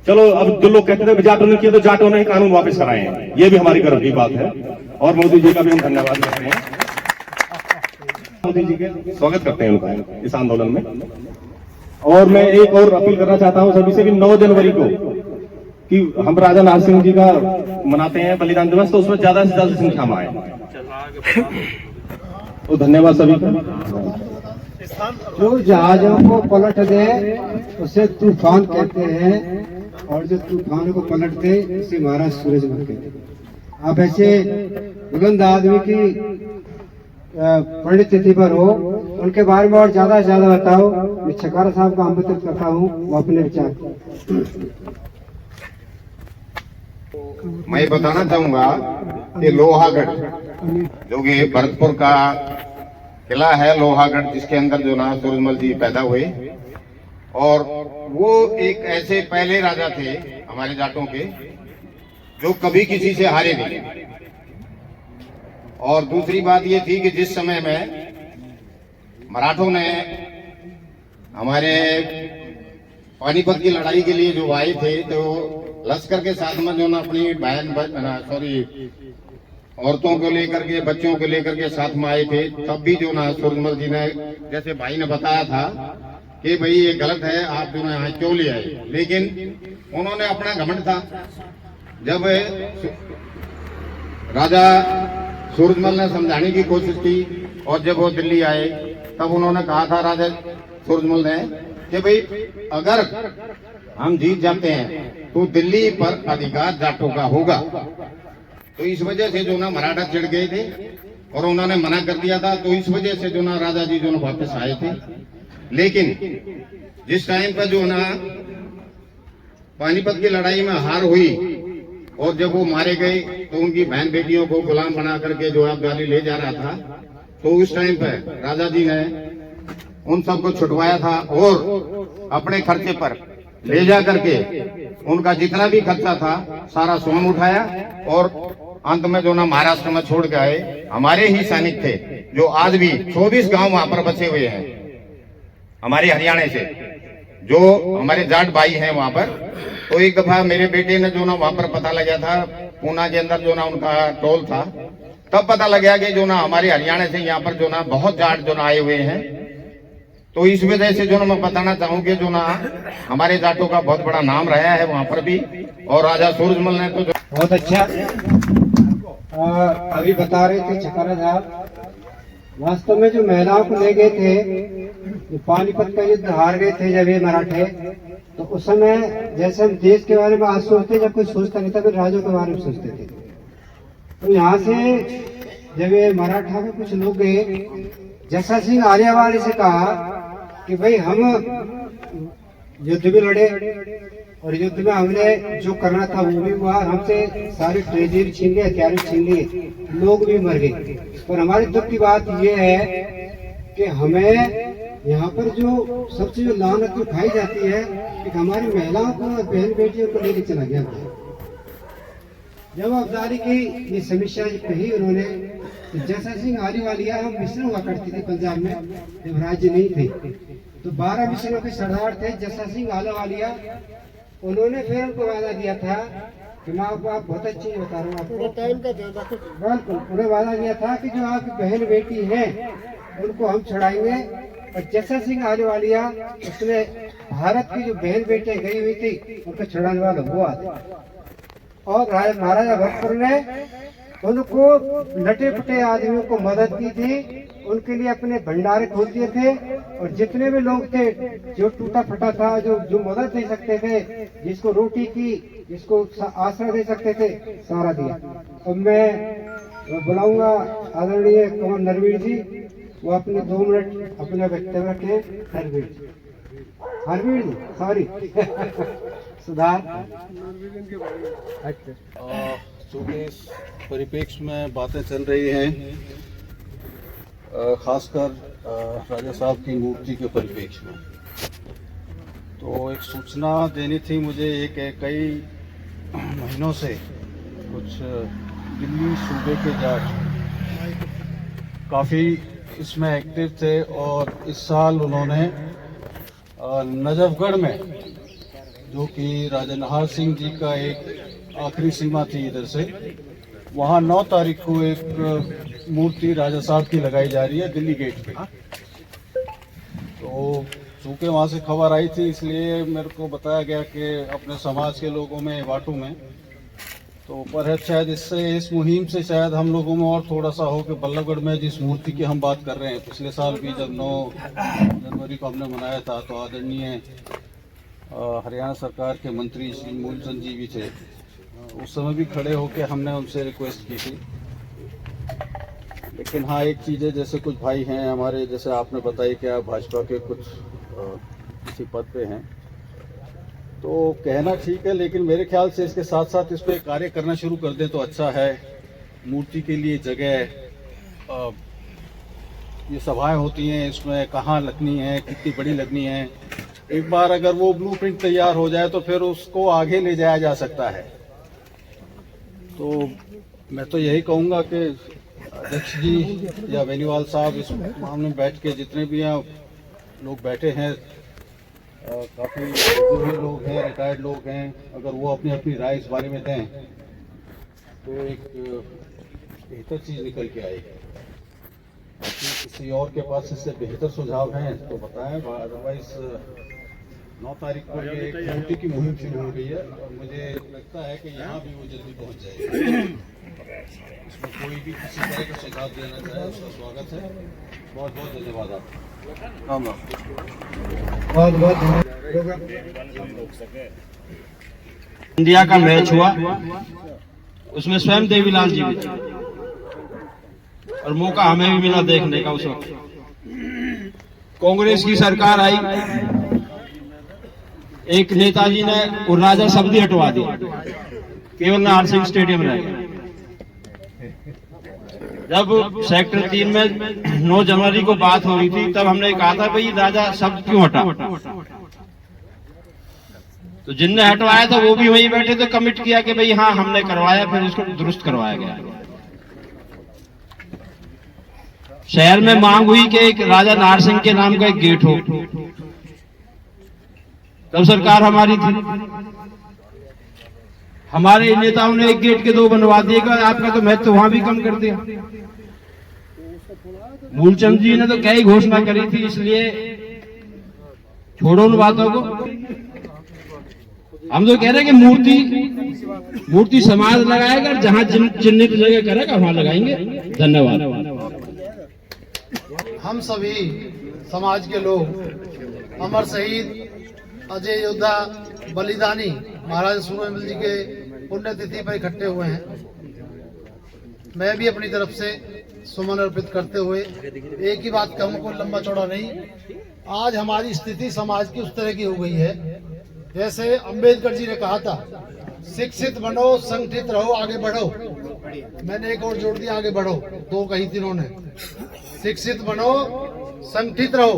चलो, अब जो लोग कहते थे जाटों ने किया तो जाटों ने कानून वापस कराए हैं। ये भी हमारी गर्व की बात है और मोदी जी का भी हम धन्यवाद करते हैं। मोदी जी के स्वागत करते हैं उनका इस आंदोलन में। और मैं एक और अपील करना चाहता हूं सभी से कि 9 जनवरी को कि हम राजा नाहर सिंह जी का मनाते हैं बलिदान दिवस, तो उसमें ज्यादा से ज्यादा संख्या में आए। तो धन्यवाद सभी का। जो जहाजों को पलट दे उसे तूफान कहते हैं, और जो तूफान को पलट दे उसे महाराज सूरजमल कहते हैं। आप ऐसे बुलंद आदमी की पंडित तिथि पर हो, उनके बारे में और ज्यादा से ज्यादा बताओ। मैं छकारा साहब का आमंत्रित करता हूँ, वो अपने विचार। मैं बताना चाहूंगा कि लोहागढ़ जो कि भरतपुर का किला है, लोहागढ़, जिसके अंदर जो ना सूरजमल जी पैदा हुए, और वो एक ऐसे पहले राजा थे हमारे जाटों के जो कभी किसी से हारे नहीं। और दूसरी बात ये थी कि जिस समय में मराठों ने हमारे पानीपत की लड़ाई के लिए जो आए थे, तो लश्कर के साथ में जो ना अपनी औरतों को लेकर के, बच्चों को लेकर के साथ में आए थे, तब भी जो ना सूरजमल जी ने, जैसे भाई ने बताया था कि भाई ये गलत है, आप जो ना यहाँ क्यों ले आए, लेकिन उन्होंने अपना घमंड था। जब राजा सूरजमल ने समझाने की कोशिश की और जब वो दिल्ली आए, तब उन्होंने कहा था राजा सूरजमल ने कि भाई अगर हम जीत जाते हैं तो दिल्ली पर अधिकार जाटों का होगा। तो इस वजह से जो ना मराठा चिढ़ गए थे और उन्होंने मना कर दिया था। तो इस वजह से जो ना राजा जी जो ना वापस आए थे। लेकिन जिस टाइम पर जो ना पानीपत की लड़ाई में हार हुई और जब वो मारे गए, तो उनकी बहन बेटियों को गुलाम बना करके जो आप गाली ले जा रहा था, तो उस टाइम पर राजा जी ने उन सबको छुटवाया था और अपने खर्चे पर ले जा करके उनका जितना भी खर्चा था सारा स्वयं उठाया, और अंत में जो ना महाराष्ट्र में छोड़ के आए। हमारे ही सैनिक थे जो आज भी 24 गांव वहां पर बचे हुए हैं हमारे हरियाणा से, जो हमारे जाट भाई हैं वहां पर। तो एक दफा मेरे बेटे ने जो ना वहां पर पता लगा था, पूना के अंदर जो ना उनका टोल था, तब पता लगा कि जो ना हमारे हरियाणा से यहाँ पर जो ना बहुत जाट जो ना आए हुए हैं। तो इस वजह से जो ना मैं बताना चाहूंगी, जो ना हमारे जाटों का बहुत बड़ा नाम रहा है वहां पर भी, और राजा सूरजमल ने तो बहुत अच्छा अभी बता रहे थे छकारा साहब, वास्तव में जो महिलाओं को ले गए थे, जो पानीपत का युद्ध हार गए थे जब ये मराठे, तो उस समय जैसे हम देश के बारे में आज सोचते, जब कोई सोचता नहीं था, फिर राजों के बारे में सोचते थे। तो यहाँ से जब ये मराठा में कुछ लोग गए, जैसा सिंह आर्यवाड़ी से कहा कि भाई हम युद्ध भी लड़े और युद्ध में हमने जो करना था वो भी हुआ, हमसे सारे ट्रेजरी छीन लिए, हथियार छीन लिए, लोग भी मर गए। पर हमारी दुख की बात ये है कि हमें यहाँ पर जो सबसे जो लानत जो खाई जाती है कि हमारी महिलाओं को, बहन बेटियों को लेके चला गया। जब अफजारी की ये समीक्षा कही उन्होंने, जैसा सिंह आर्यवालिया, हम मिशन हुआ करती थी पंजाब में जब राज्य नहीं थे, तो 12 मिशनों के सरदार थे जैसा सिंह आर्यवालिया। उन्होंने फिर उनको वादा दिया था कि मैं आपको, आप बहुत अच्छी बता रहा हूँ आपको, बिल्कुल उन्हें वादा दिया था कि जो आपकी बहन बेटी है उनको हम छुड़ाएंगे। और जैसा सिंह आर्यवालिया, उसने भारत की जो बहन बेटियां गई हुई थी उनको छुड़ाने वाला हुआ था। और महाराजा भरतपुर ने उनको लटे पटे आदमियों को मदद की थी, उनके लिए अपने भंडारे खोल दिए थे, और जितने भी लोग थे जो टूटा फटा था, जो मदद दे सकते थे, जिसको रोटी की, जिसको आश्रय दे सकते थे, सारा दिया। अब मैं बुलाऊंगा आदरणीय कुमार नरवीर जी, वो अपने 2 मिनट अपना वक्तव्य रखें। हरवीर जी, सॉरी सुधार। चूँकि इस परिप्रेक्ष्य में बातें चल रही हैं, खासकर राजा साहब की मूर्ति के परिप्रेक्ष्य में, तो एक सूचना देनी थी मुझे। एक कई महीनों से कुछ दिल्ली सूबे के जाट काफ़ी इसमें एक्टिव थे, और इस साल उन्होंने नजफगढ़ में, जो कि राजा नाहर सिंह जी का एक आखिरी सीमा थी इधर से, वहाँ 9 तारीख को एक मूर्ति राजा साहब की लगाई जा रही है दिल्ली गेट पे। तो चूँकि वहाँ से खबर आई थी, इसलिए मेरे को बताया गया कि अपने समाज के लोगों में, वाटू में, तो पर है शायद इससे इस मुहिम से शायद हम लोगों में और थोड़ा सा हो कि बल्लभगढ़ में जिस मूर्ति की हम बात कर रहे हैं, पिछले साल भी जब 9 जनवरी को हमने मनाया था तो आदरणीय हरियाणा सरकार के मंत्री श्री मूलचंद जी भी थे, उस समय भी खड़े होकर हमने उनसे रिक्वेस्ट की थी। लेकिन हाँ, एक चीज़ है, जैसे कुछ भाई हैं हमारे, जैसे आपने बताई कि आप भाजपा के कुछ किसी पद पे हैं, तो कहना ठीक है, लेकिन मेरे ख्याल से इसके साथ साथ इस पर कार्य करना शुरू कर दें तो अच्छा है। मूर्ति के लिए जगह, ये सभाएं होती हैं, इसमें कहाँ लगनी है, कितनी बड़ी लगनी है, एक बार अगर वो ब्लूप्रिंट तैयार हो जाए तो फिर उसको आगे ले जाया जा सकता है। तो मैं तो यही कहूँगा कि अध्यक्ष जी या वेन्यूवाल साहब इस मामले में बैठ के, जितने भी यहाँ लोग बैठे हैं, काफ़ी बुजुर्ग लोग हैं, रिटायर्ड लोग हैं, अगर वो अपनी अपनी राय इस बारे में दें तो एक बेहतर चीज़ निकल के आएगी। किसी और के पास इससे बेहतर सुझाव हैं तो बताएं, अदरवाइज 9 तारीख को ये एक मूर्ति की मुहिम शुरू हो गई है और मुझे लगता है कि यहाँ भी वो जल्दी पहुँच जाएगी। इसमें कोई भी किसी तरह का सुझाव देना चाहे उसका स्वागत है। बहुत बहुत धन्यवाद आपका। बहुत बहुत इंडिया का मैच हुआ, उसमें स्वयं देवीलाल जी भी थे और मौका हमें भी मिला देखने का। उस वक्त कांग्रेस की सरकार आई, एक नेताजी ने राजा सब्जी हटवा दी, केवल नाहर सिंह स्टेडियम रह गया। जब सेक्टर 3 में 9 जनवरी को बात हो रही थी तब हमने कहा था भाई राजा शब्द क्यों हटा, तो जिनने हटवाया था वो भी वहीं बैठे थे, कमिट किया कि भाई हाँ हमने करवाया, फिर उसको दुरुस्त करवाया गया। शहर में मांग हुई कि एक राजा नाहर सिंह के नाम का एक गेट हो, तब सरकार हमारी थी, हमारे नेताओं ने एक गेट के 2 बनवा दिए, आपका तो महत्व वहां भी कम कर दिया। मूलचंद जी ने तो क्या ही घोषणा करी थी, इसलिए छोड़ो उन बातों को। हम तो कह रहे हैं कि मूर्ति समाज लगाएगा, जहां चिन्हित जगह करेगा वहां लगाएंगे। धन्यवाद। हम सभी समाज के लोग अमर शहीद अजय योद्धा बलिदानी महाराजा सूरजमल जी के पुण्यतिथि पर इकट्ठे हुए हैं। मैं भी अपनी तरफ से सुमन अर्पित करते हुए एक ही बात कहूँ, कोई लंबा चौड़ा नहीं। आज हमारी स्थिति समाज की उस तरह की हो गई है, जैसे अंबेडकर जी ने कहा था, शिक्षित बनो, संगठित रहो, आगे बढ़ो। मैंने एक और जोड़ दिया, आगे बढ़ो, 2 कही थी उन्होंने। शिक्षित बनो, संगठित रहो,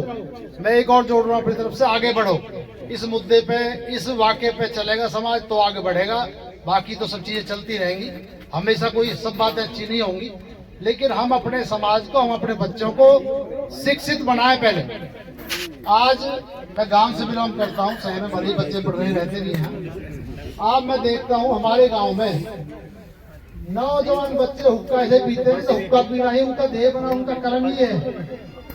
मैं एक और जोड़ रहा हूँ अपनी तरफ से, आगे बढ़ो। इस मुद्दे पे, इस वाक़े पे चलेगा समाज तो आगे बढ़ेगा, बाकी तो सब चीजें चलती रहेंगी। हमेशा कोई सब बातें अच्छी नहीं होंगी, लेकिन हम अपने समाज को, हम अपने बच्चों को शिक्षित बनाए। पहले आज मैं गांव से बिलोंग करता हूं, शहर में बड़े बच्चे पढ़ रहे रहते नहीं हैं। आज मैं देखता हूं हमारे गांव में नौजवान बच्चे हुक्का ऐसे पीते हैं, तो हुक्का पीना ही उनका देह बना, उनका कर्म ही है।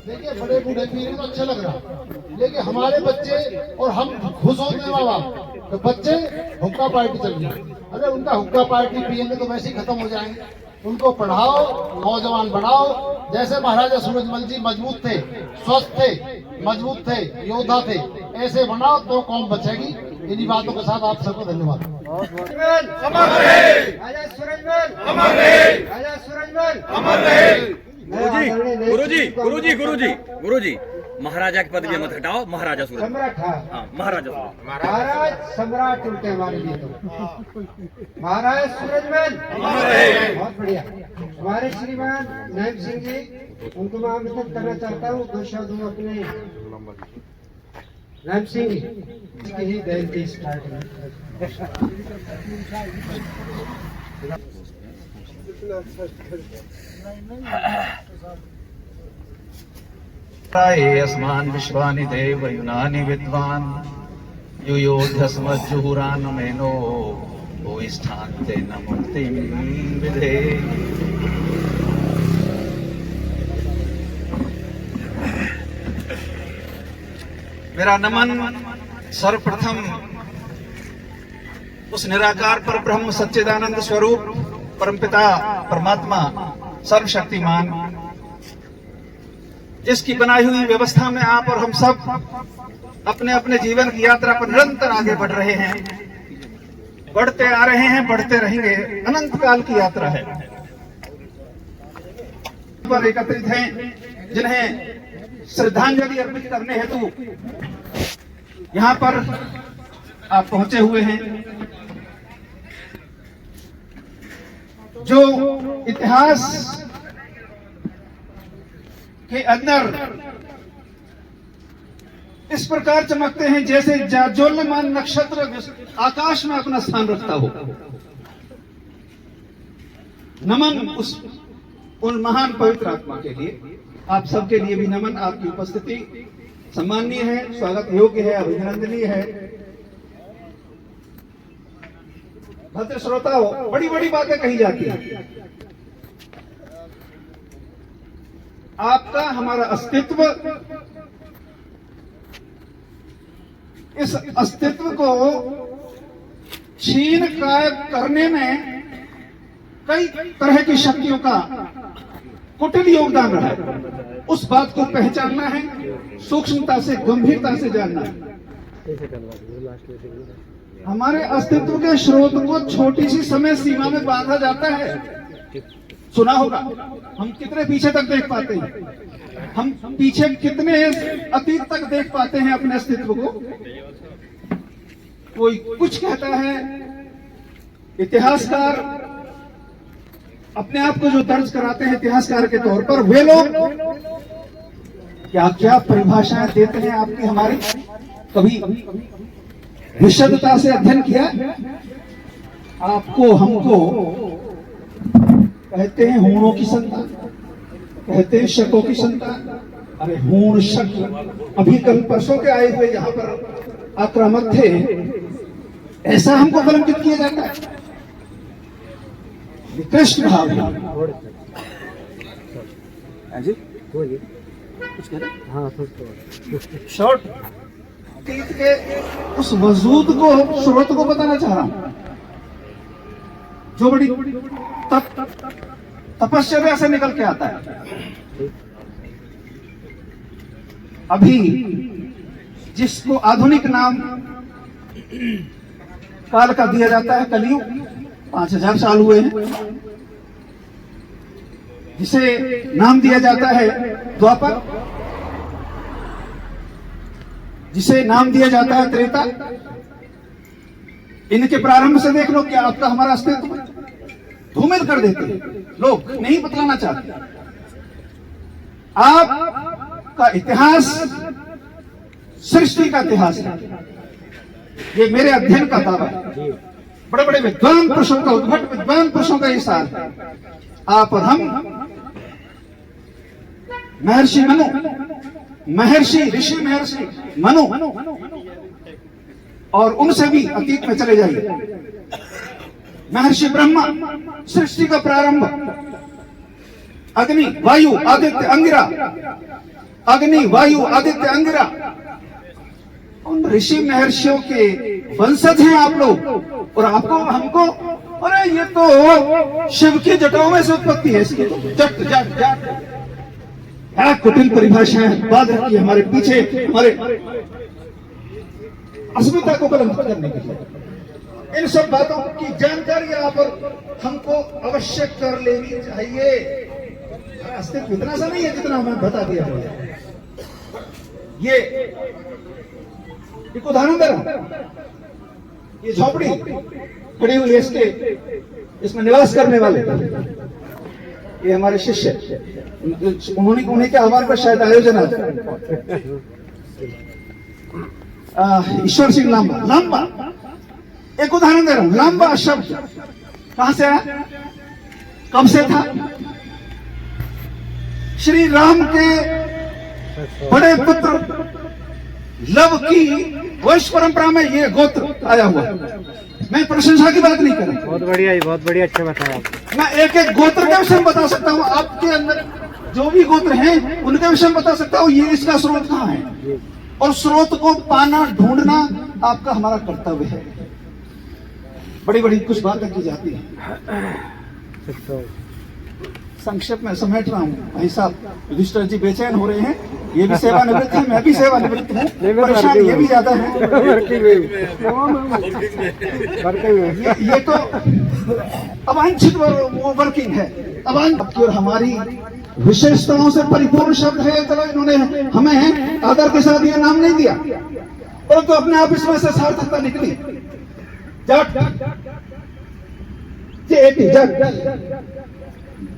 देखिए बड़े बूढ़े पी रहे तो अच्छा लग रहा, लेकिन हमारे बच्चे, और हम खुश होते हैं माँ बाप, तो बच्चे हुक्का पार्टी चल रही। अगर उनका हुक्का पार्टी पियेंगे तो वैसे ही खत्म हो जाएंगे। उनको पढ़ाओ, नौजवान बनाओ। जैसे महाराजा सूरजमल जी मजबूत थे, स्वस्थ थे, मजबूत थे, योद्धा थे, ऐसे बनाओ तो कौम बचेगी। इन्हीं बातों के साथ आप सबको धन्यवाद। राजा सूरजमल अमर रहे, राजा सूरजमल अमर रहे। गुरुजी, महाराजा की पदवी मत हटाओ, महाराजा सूरज सम्राट। हाँ, महाराजा महाराज सम्राट उल्टे हमारे लिए तो महाराज सूरजमल। बहुत बढ़िया। हमारे श्रीमान नैब सिंह जी, उनको मैं आमंत्रित करना चाहता हूँ, 2 शब्द हूँ अपने नैब सिंह जी की ही जयंती स्टार्ट है। अस्मान विश्वानि देव युनानि विद्वान युयोध्यस्मज्जुहुरान मेनो भूयिष्ठान्ते न मुक्तिं विधे। मेरा नमन सर्वप्रथम उस निराकार पर ब्रह्म सच्चिदानंद स्वरूप परमपिता परमात्मा सर्वशक्तिमान, जिसकी बनाई हुई व्यवस्था में आप और हम सब अपने अपने जीवन की यात्रा पर निरंतर आगे बढ़ रहे हैं, बढ़ते आ रहे हैं, बढ़ते रहेंगे। अनंत काल की यात्रा है। पर एकत्रित हैं जिन्हें श्रद्धांजलि अर्पित करने हेतु यहाँ पर आप पहुंचे हुए हैं। जो इतिहास के अंदर इस प्रकार चमकते हैं जैसे जाज्वल्यमान नक्षत्र आकाश में अपना स्थान रखता हो। नमन उन महान पवित्र आत्मा के लिए, आप सबके लिए भी नमन। आपकी उपस्थिति सम्माननीय है, स्वागत योग्य है, अभिनंदनीय है। भद्र श्रोताओं, बड़ी बड़ी बातें कही जाती हैं। आपका हमारा अस्तित्व, इस अस्तित्व को छीन करने में कई तरह की शक्तियों का कुटिल योगदान रहा है। उस बात को पहचानना है, सूक्ष्मता से, गंभीरता से जानना है। हमारे अस्तित्व के स्रोत को छोटी सी समय सीमा में बांधा जाता है। सुना होगा, हम कितने पीछे तक देख पाते हैं, हम पीछे कितने अतीत तक देख पाते हैं अपने अस्तित्व को। कोई कुछ कहता है, इतिहासकार अपने आप को जो दर्ज कराते हैं इतिहासकार के तौर पर, वे लोग क्या क्या परिभाषाएं देते हैं आपकी हमारी। कभी विशदता से अध्ययन किया? आपको हमको कहते हैं हूणों की संतान, कहते हैं शकों की संतान। अरे हूण शक अभी कल परसों के आए हुए यहाँ पर आक्रामक थे, ऐसा हमको कलंकित किया जाता है। कृष्ण भाव जी कुछ कह रहे? हाँ शॉर्ट अतीत के उस वजूद को, स्रोत को बताना चाह रहा हूं, जो बड़ी तपस्या से निकल के आता है। अभी जिसको आधुनिक नाम काल का दिया जाता है, कलयुग, 5000 साल हुए हैं। जिसे नाम दिया जाता है द्वापर, जिसे नाम दिया जाता है त्रेता, इनके प्रारंभ से देख लो क्या आपका हमारा अस्तित्व धूमिल कर देते हैं। लोग नहीं बतलाना चाहते। आपका इतिहास सृष्टि का इतिहास है, ये मेरे अध्ययन का दावा है। बड़े बड़े विद्वान पुरुषों का, उद्भट विद्वान पुरुषों का ये सार है। आप और हम महर्षि मनु, महर्षि ऋषि महर्षि मनु, और उनसे भी अतीत में चले जाइए। महर्षि ब्रह्मा, सृष्टि का प्रारंभ, अग्नि वायु आदित्य अंगिरा, अग्नि वायु आदित्य अंगिरा, उन ऋषि महर्षियों के वंशज हैं आप लोग। और आपको हमको, अरे ये तो शिव की जटाओं में से उत्पत्ति है इसकी, जट जट जट, क्या कुटिल परिभाषाएं बात रखी हमारे पीछे, हमारे अस्मिता को कलंकित करने के लिए। इन सब बातों की जानकारी आप और हमको अवश्य कर लेनी चाहिए। अस्तित्व इतना सा नहीं है जितना हमें बता दिया है। ये एक उदाहरण दे रहा हूं, ये झोपड़ी खड़ी हुई है, इसमें निवास करने वाले ये हमारे शिष्य, उन्हीं के आह्वान पर शायद आयोजन है। ईश्वर सिंह लांबा, लांबा एक उदाहरण दे रहा हूं। लांबा शब्द कहां से आया, कब से था? श्री राम के बड़े पुत्र लव की वंश परंपरा में ये गोत्र आया हुआ। मैं प्रशंसा की बात नहीं कर रहा। बहुत बढ़िया, बहुत बढ़िया, अच्छा बताया आपने। मैं एक एक गोत्र के विषय में बता सकता हूँ। आपके अंदर जो भी गोत्र हैं उनके विषय में बता सकता हूँ। ये इसका स्रोत कहाँ है, और स्रोत को पाना, ढूंढना आपका हमारा कर्तव्य है। बड़ी बड़ी कुछ बातें की जाती हैं। संक्षेप में समेट रहा हूँ। भाई साहब युधिष्ठिर जी बेचैन हो रहे हैं, ये भी सेवानिवृत्त है, मैं भी सेवानिवृत्त हूँ, परेशान ये भी ज्यादा है। ये तो अवांछित वो वर्किंग है, अवांछित। और हमारी विशेषताओं से परिपूर्ण शब्द है, चलो इन्होंने हमें आदर के साथ ये नाम नहीं दिया, परंतु तो अपने आप इसमें से सार्थकता निकली। Jat,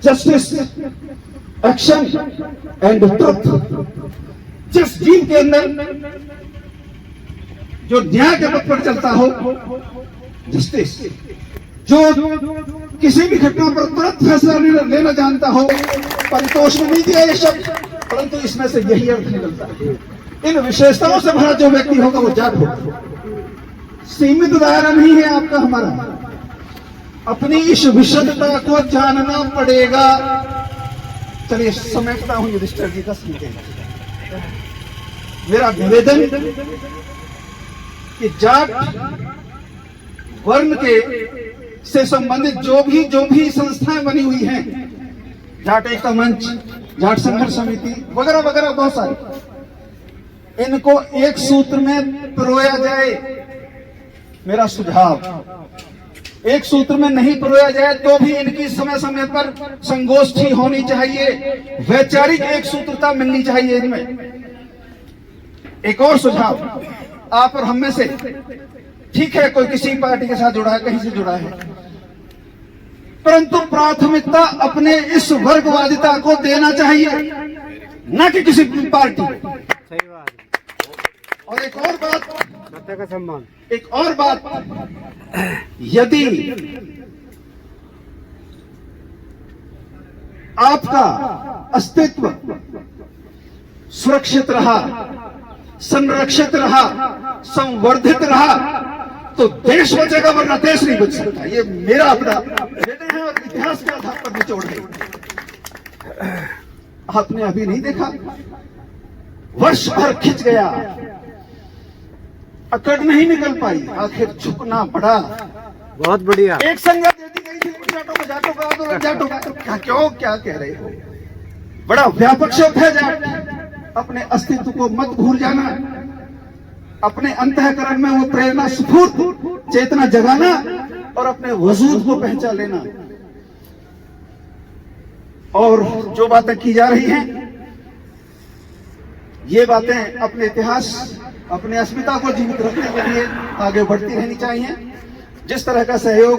justice, action and truth. जिस जीव के अंदर जो न्याय के पथ पर चलता हो, जस्टिस, जो किसी भी घटना पर तुरंत फैसला लेना जानता हो, परितोष में नहीं दिया ये शब्द, परंतु इसमें से यही अर्थ निकलता है। इन विशेषताओं से भरा जो व्यक्ति होगा वो जाट होगा। सीमित दायरा नहीं है आपका हमारा, अपनी इस विशदता को जानना पड़ेगा। चलिए समेटता हूं युधिष्ठिर जी का संदेश। मेरा निवेदन कि जाट वर्ण के से संबंधित जो भी संस्थाएं बनी हुई हैं, जाट एकता मंच, जाट संघर्ष समिति वगैरह वगैरह बहुत सारी, इनको एक सूत्र में पिरोया जाए। मेरा सुझाव, एक सूत्र में नहीं पिरोया जाए तो भी इनकी समय समय पर संगोष्ठी होनी चाहिए, वैचारिक एक सूत्रता मिलनी चाहिए इनमें। एक और सुझाव, आप और हम में से ठीक है कोई किसी पार्टी के साथ जुड़ा है, कहीं से जुड़ा है, परंतु प्राथमिकता अपने इस वर्गवादिता को देना चाहिए, न कि किसी पार्टी। सही बात। और एक और बात, सत्ता का सम्मान। एक और बात, यदि आपका अस्तित्व सुरक्षित रहा, संरक्षित रहा, संवर्धित रहा, तो देश बचेगा, वरना देश नहीं बच सकता। ये मेरा अपना निर्णय है और इतिहास के आधार पर निचोड़ है। आपने अभी नहीं देखा, वर्ष भर खिंच गया, अकड़ नहीं निकल पाई, आखिर झुकना पड़ा। बहुत बढ़िया। एक संगत दे दी गई थी, जाटों को जाटों का आंदोलन, जाटों का क्यों, क्या कह रहे हो? बड़ा व्यापक शब्द है जाट। अपने अस्तित्व को मत भूल जाना, अपने अंतःकरण में वो प्रेरणा, स्फूर्त चेतना जगाना और अपने वजूद को पहचान लेना। और जो बातें की जा रही हैं, ये बातें अपने इतिहास, अपने अस्मिता को जीवित रखने के लिए आगे बढ़ती रहनी चाहिए। जिस तरह का सहयोग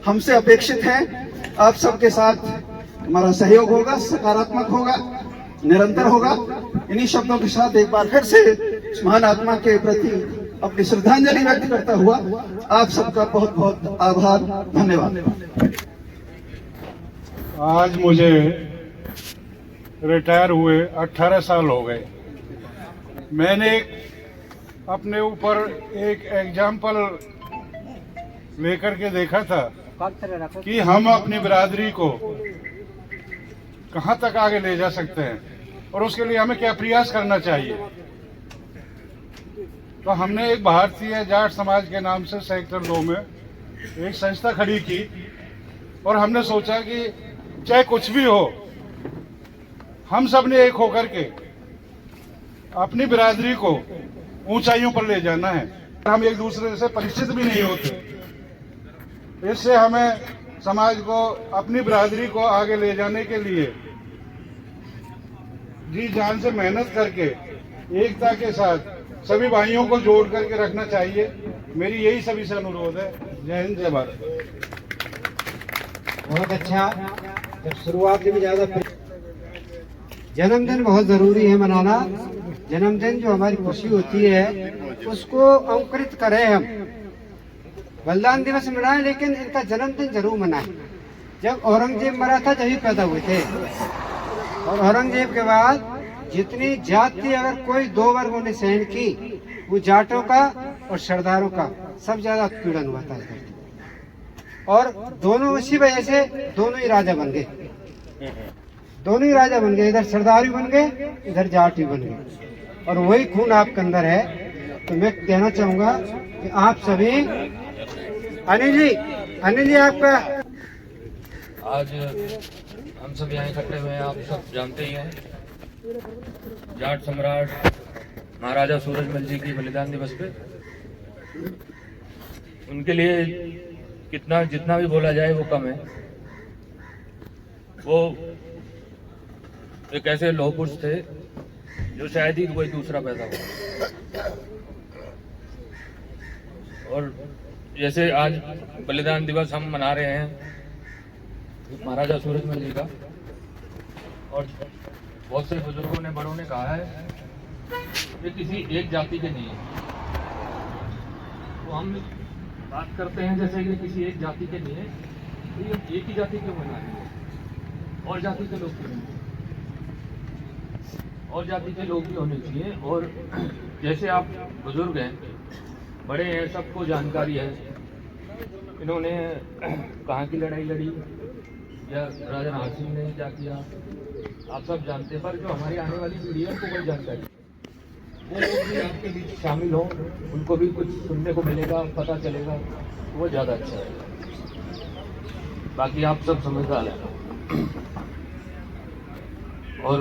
हमसे अपेक्षित है, आप सबके साथ हमारा सहयोग होगा, सकारात्मक होगा, निरंतर होगा। इन्हीं शब्दों के साथ एक बार फिर से इस महान आत्मा के प्रति अपनी श्रद्धांजलि व्यक्त करता हुआ आप सबका बहुत बहुत आभार, धन्यवाद। आज मुझे रिटायर हुए 18 साल हो गए। मैंने अपने ऊपर एक एग्जाम्पल लेकर के देखा था कि हम अपनी बिरादरी को कहां तक आगे ले जा सकते हैं और उसके लिए हमें क्या प्रयास करना चाहिए। तो हमने एक भारतीय जाट समाज के नाम से सेक्टर 2 में एक संस्था खड़ी की और हमने सोचा कि चाहे कुछ भी हो, हम सब ने एक होकर के अपनी बिरादरी को ऊंचाइयों पर ले जाना है। हम एक दूसरे से परिचित भी नहीं होते, इससे हमें समाज को, अपनी बिरादरी को आगे ले जाने के लिए जी जान से मेहनत करके एकता के साथ सभी भाइयों को जोड़ करके रखना चाहिए। मेरी यही सभी से अनुरोध है। जय हिंद, जय भारत। बहुत अच्छा। जब शुरुआत में ज्यादा, जन्मदिन बहुत जरूरी है मनाना। जन्मदिन जो हमारी खुशी होती है उसको अंकुरित करें हम। बलिदान दिवस मनाएं, लेकिन इनका जन्मदिन जरूर मनाएं। जब औरंगजेब मरा था जब ही पैदा हुए थे, और औरंगजेब के बाद जितनी जाति अगर कोई 2 वर्गों ने सहन की, वो जाटों का और सरदारों का सब ज्यादा उत्पीड़न हुआ था। और दोनों इसी वजह से दोनों ही राजा बन गए, दोनों ही राजा बन गए। इधर सरदार भी बन गए, इधर जाट भी बन गए, और वही खून आपके अंदर है। तो मैं कहना चाहूंगा कि आप सभी अनिल जी आपका आज हम सब यहाँ इकट्ठे हुए हैं, आप सब जानते ही हैं, जाट सम्राट महाराजा सूरजमल जी की बलिदान दिवस पे। उनके लिए जितना भी बोला जाए वो कम है। वो एक ऐसे लौह पुरुष थे जो शायद ही कोई दूसरा पैदा हुआ। और जैसे आज बलिदान दिवस हम मना रहे हैं महाराजा सूरजमल जी का, और बहुत से बुजुर्गों ने, बड़ों ने कहा है कि किसी एक जाति के नहीं है। तो हम बात करते हैं जैसे कि किसी एक जाति के नहीं है, तो ये एक ही जाति क्यों बना रही है? और जाति के लोग क्यों नहीं? और जाति के लोग भी होने चाहिए। और जैसे आप बुजुर्ग हैं, बड़े हैं, सबको जानकारी है, इन्होंने कहाँ की लड़ाई लड़ी या राजा नाहर सिंह ने क्या किया, आप सब जानते हैं। पर जो हमारी आने वाली पीढ़ी है उनको कोई जानकारी, वो लोग भी आपके बीच शामिल हों, उनको भी कुछ सुनने को मिलेगा, पता चलेगा, वो ज़्यादा अच्छा है। बाकी आप सब समझदार हैं। और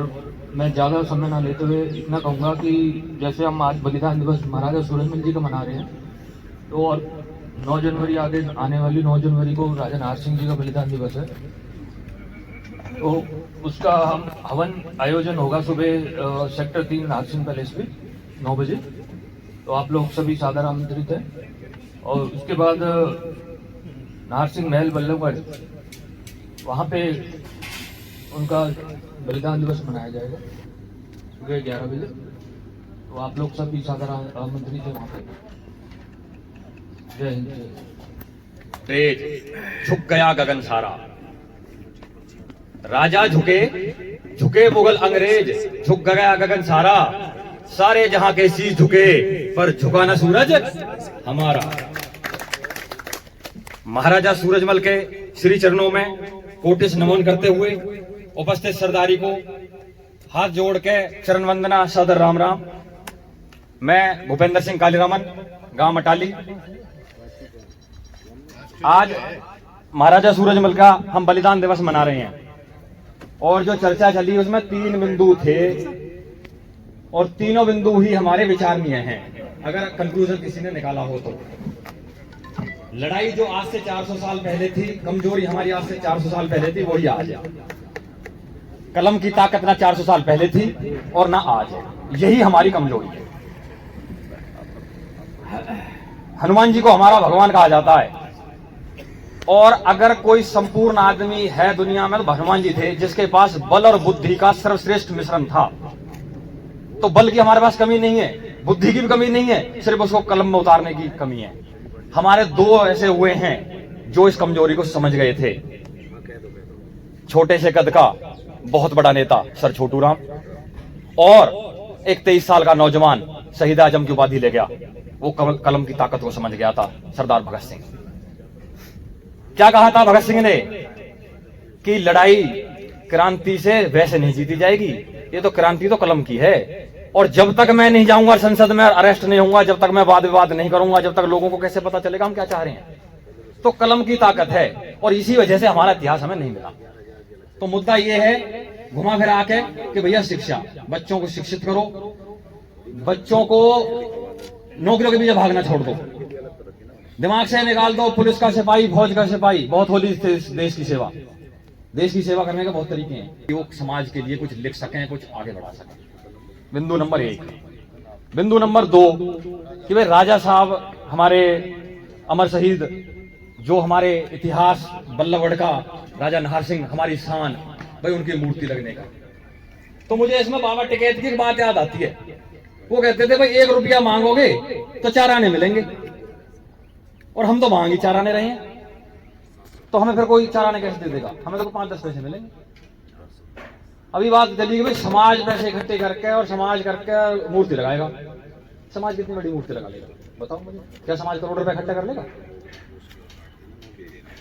मैं ज़्यादा समय ना लेते हुए इतना कहूँगा कि जैसे हम आज बलिदान दिवस महाराजा सूरजमल जी का मना रहे हैं, तो और 9 जनवरी आगे आने वाली 9 जनवरी को राजा नाहर सिंह जी का बलिदान दिवस है। तो उसका हम हवन आयोजन होगा सुबह सेक्टर 3 नाहर सिंह पैलेस पे 9 बजे। तो आप लोग सभी सादर आमंत्रित हैं। और उसके बाद नाहर सिंह महल बल्लभगढ़, वहाँ पे उनका बलिदान दिवस मनाया जाएगा सुबह 11 बजे। तो आप लोग सभी सादर आमंत्रित हैं वहाँ पे। जय हिंद। तेज झुक गया गगन सारा, राजा झुके, झुके मुगल अंग्रेज, झुक गया गगन सारा, सारे जहां के शीश झुके, पर झुका ना सूरज हमारा। महाराजा सूरजमल के श्री चरणों में कोटिस नमन करते हुए उपस्थित सरदारी को हाथ जोड़ के चरण वंदना, सादर राम राम। मैं भूपेंद्र सिंह कालीरामन, गांव मटाली। आज महाराजा सूरजमल का हम बलिदान दिवस मना रहे हैं, और जो चर्चा चली उसमें 3 बिंदु थे, और तीनों बिंदु ही हमारे विचारणीय हैं अगर कंक्लूजन किसी ने निकाला हो तो। लड़ाई जो आज से 400 साल पहले थी, कमजोरी हमारी आज से 400 साल पहले थी, वही आज है। कलम की ताकत ना 400 साल पहले थी और ना आज है, यही हमारी कमजोरी है। हनुमान जी को हमारा भगवान कहा जाता है, और अगर कोई संपूर्ण आदमी है दुनिया में तो हनुमान जी थे, जिसके पास बल और बुद्धि का सर्वश्रेष्ठ मिश्रण था। तो बल की हमारे पास कमी नहीं है, बुद्धि की भी कमी नहीं है, सिर्फ उसको कलम में उतारने की कमी है। हमारे 2 ऐसे हुए हैं जो इस कमजोरी को समझ गए थे। छोटे से कद का बहुत बड़ा नेता सर छोटू राम, और एक 23 साल का नौजवान शहीद आजम की उपाधि ले गया, वो कलम की ताकत को समझ गया था, सरदार भगत सिंह। क्या कहा था भगत सिंह ने कि लड़ाई क्रांति से वैसे नहीं जीती जाएगी, ये तो क्रांति तो कलम की है, और जब तक मैं नहीं जाऊंगा संसद में, अरेस्ट नहीं होऊंगा, जब तक मैं वाद विवाद नहीं करूंगा, जब तक लोगों को कैसे पता चलेगा हम क्या चाह रहे हैं। तो कलम की ताकत है, और इसी वजह से हमारा इतिहास हमें नहीं मिला। तो मुद्दा ये है घुमा फिरा के कि भैया शिक्षा, बच्चों को शिक्षित करो, बच्चों को नौकरियों के पीछे भागना छोड़ दो, दिमाग से निकाल दो पुलिस का सिपाही, फौज का सिपाही। बहुत होली देश की सेवा, देश की सेवा करने के बहुत तरीके हैं कि वो समाज के लिए कुछ लिख सकें, कुछ आगे बढ़ा सकें। बिंदु नंबर 1। बिंदु नंबर 2 कि भाई राजा साहब हमारे अमर शहीद, जो हमारे इतिहास बल्लभगढ़ का राजा नाहर सिंह हमारी शान, भाई उनकी मूर्ति लगने का। तो मुझे इसमें बाबा टिकैत की बात याद आती है। वो कहते थे भाई 1 रुपया मांगोगे तो 4 आने मिलेंगे, और हम तो मांग ही 4 आने रहे हैं, तो हमें फिर कोई 4 आने कैसे दे देगा, हमें तो 5-10 पैसे मिलेंगे। अभी बात चली कि भाई समाज पैसे इकट्ठे करके और समाज करके मूर्ति लगाएगा। समाज कितनी बड़ी मूर्ति लगा लेगा बताओ मुझे? क्या समाज करोड़ रुपए इकट्ठा कर लेगा?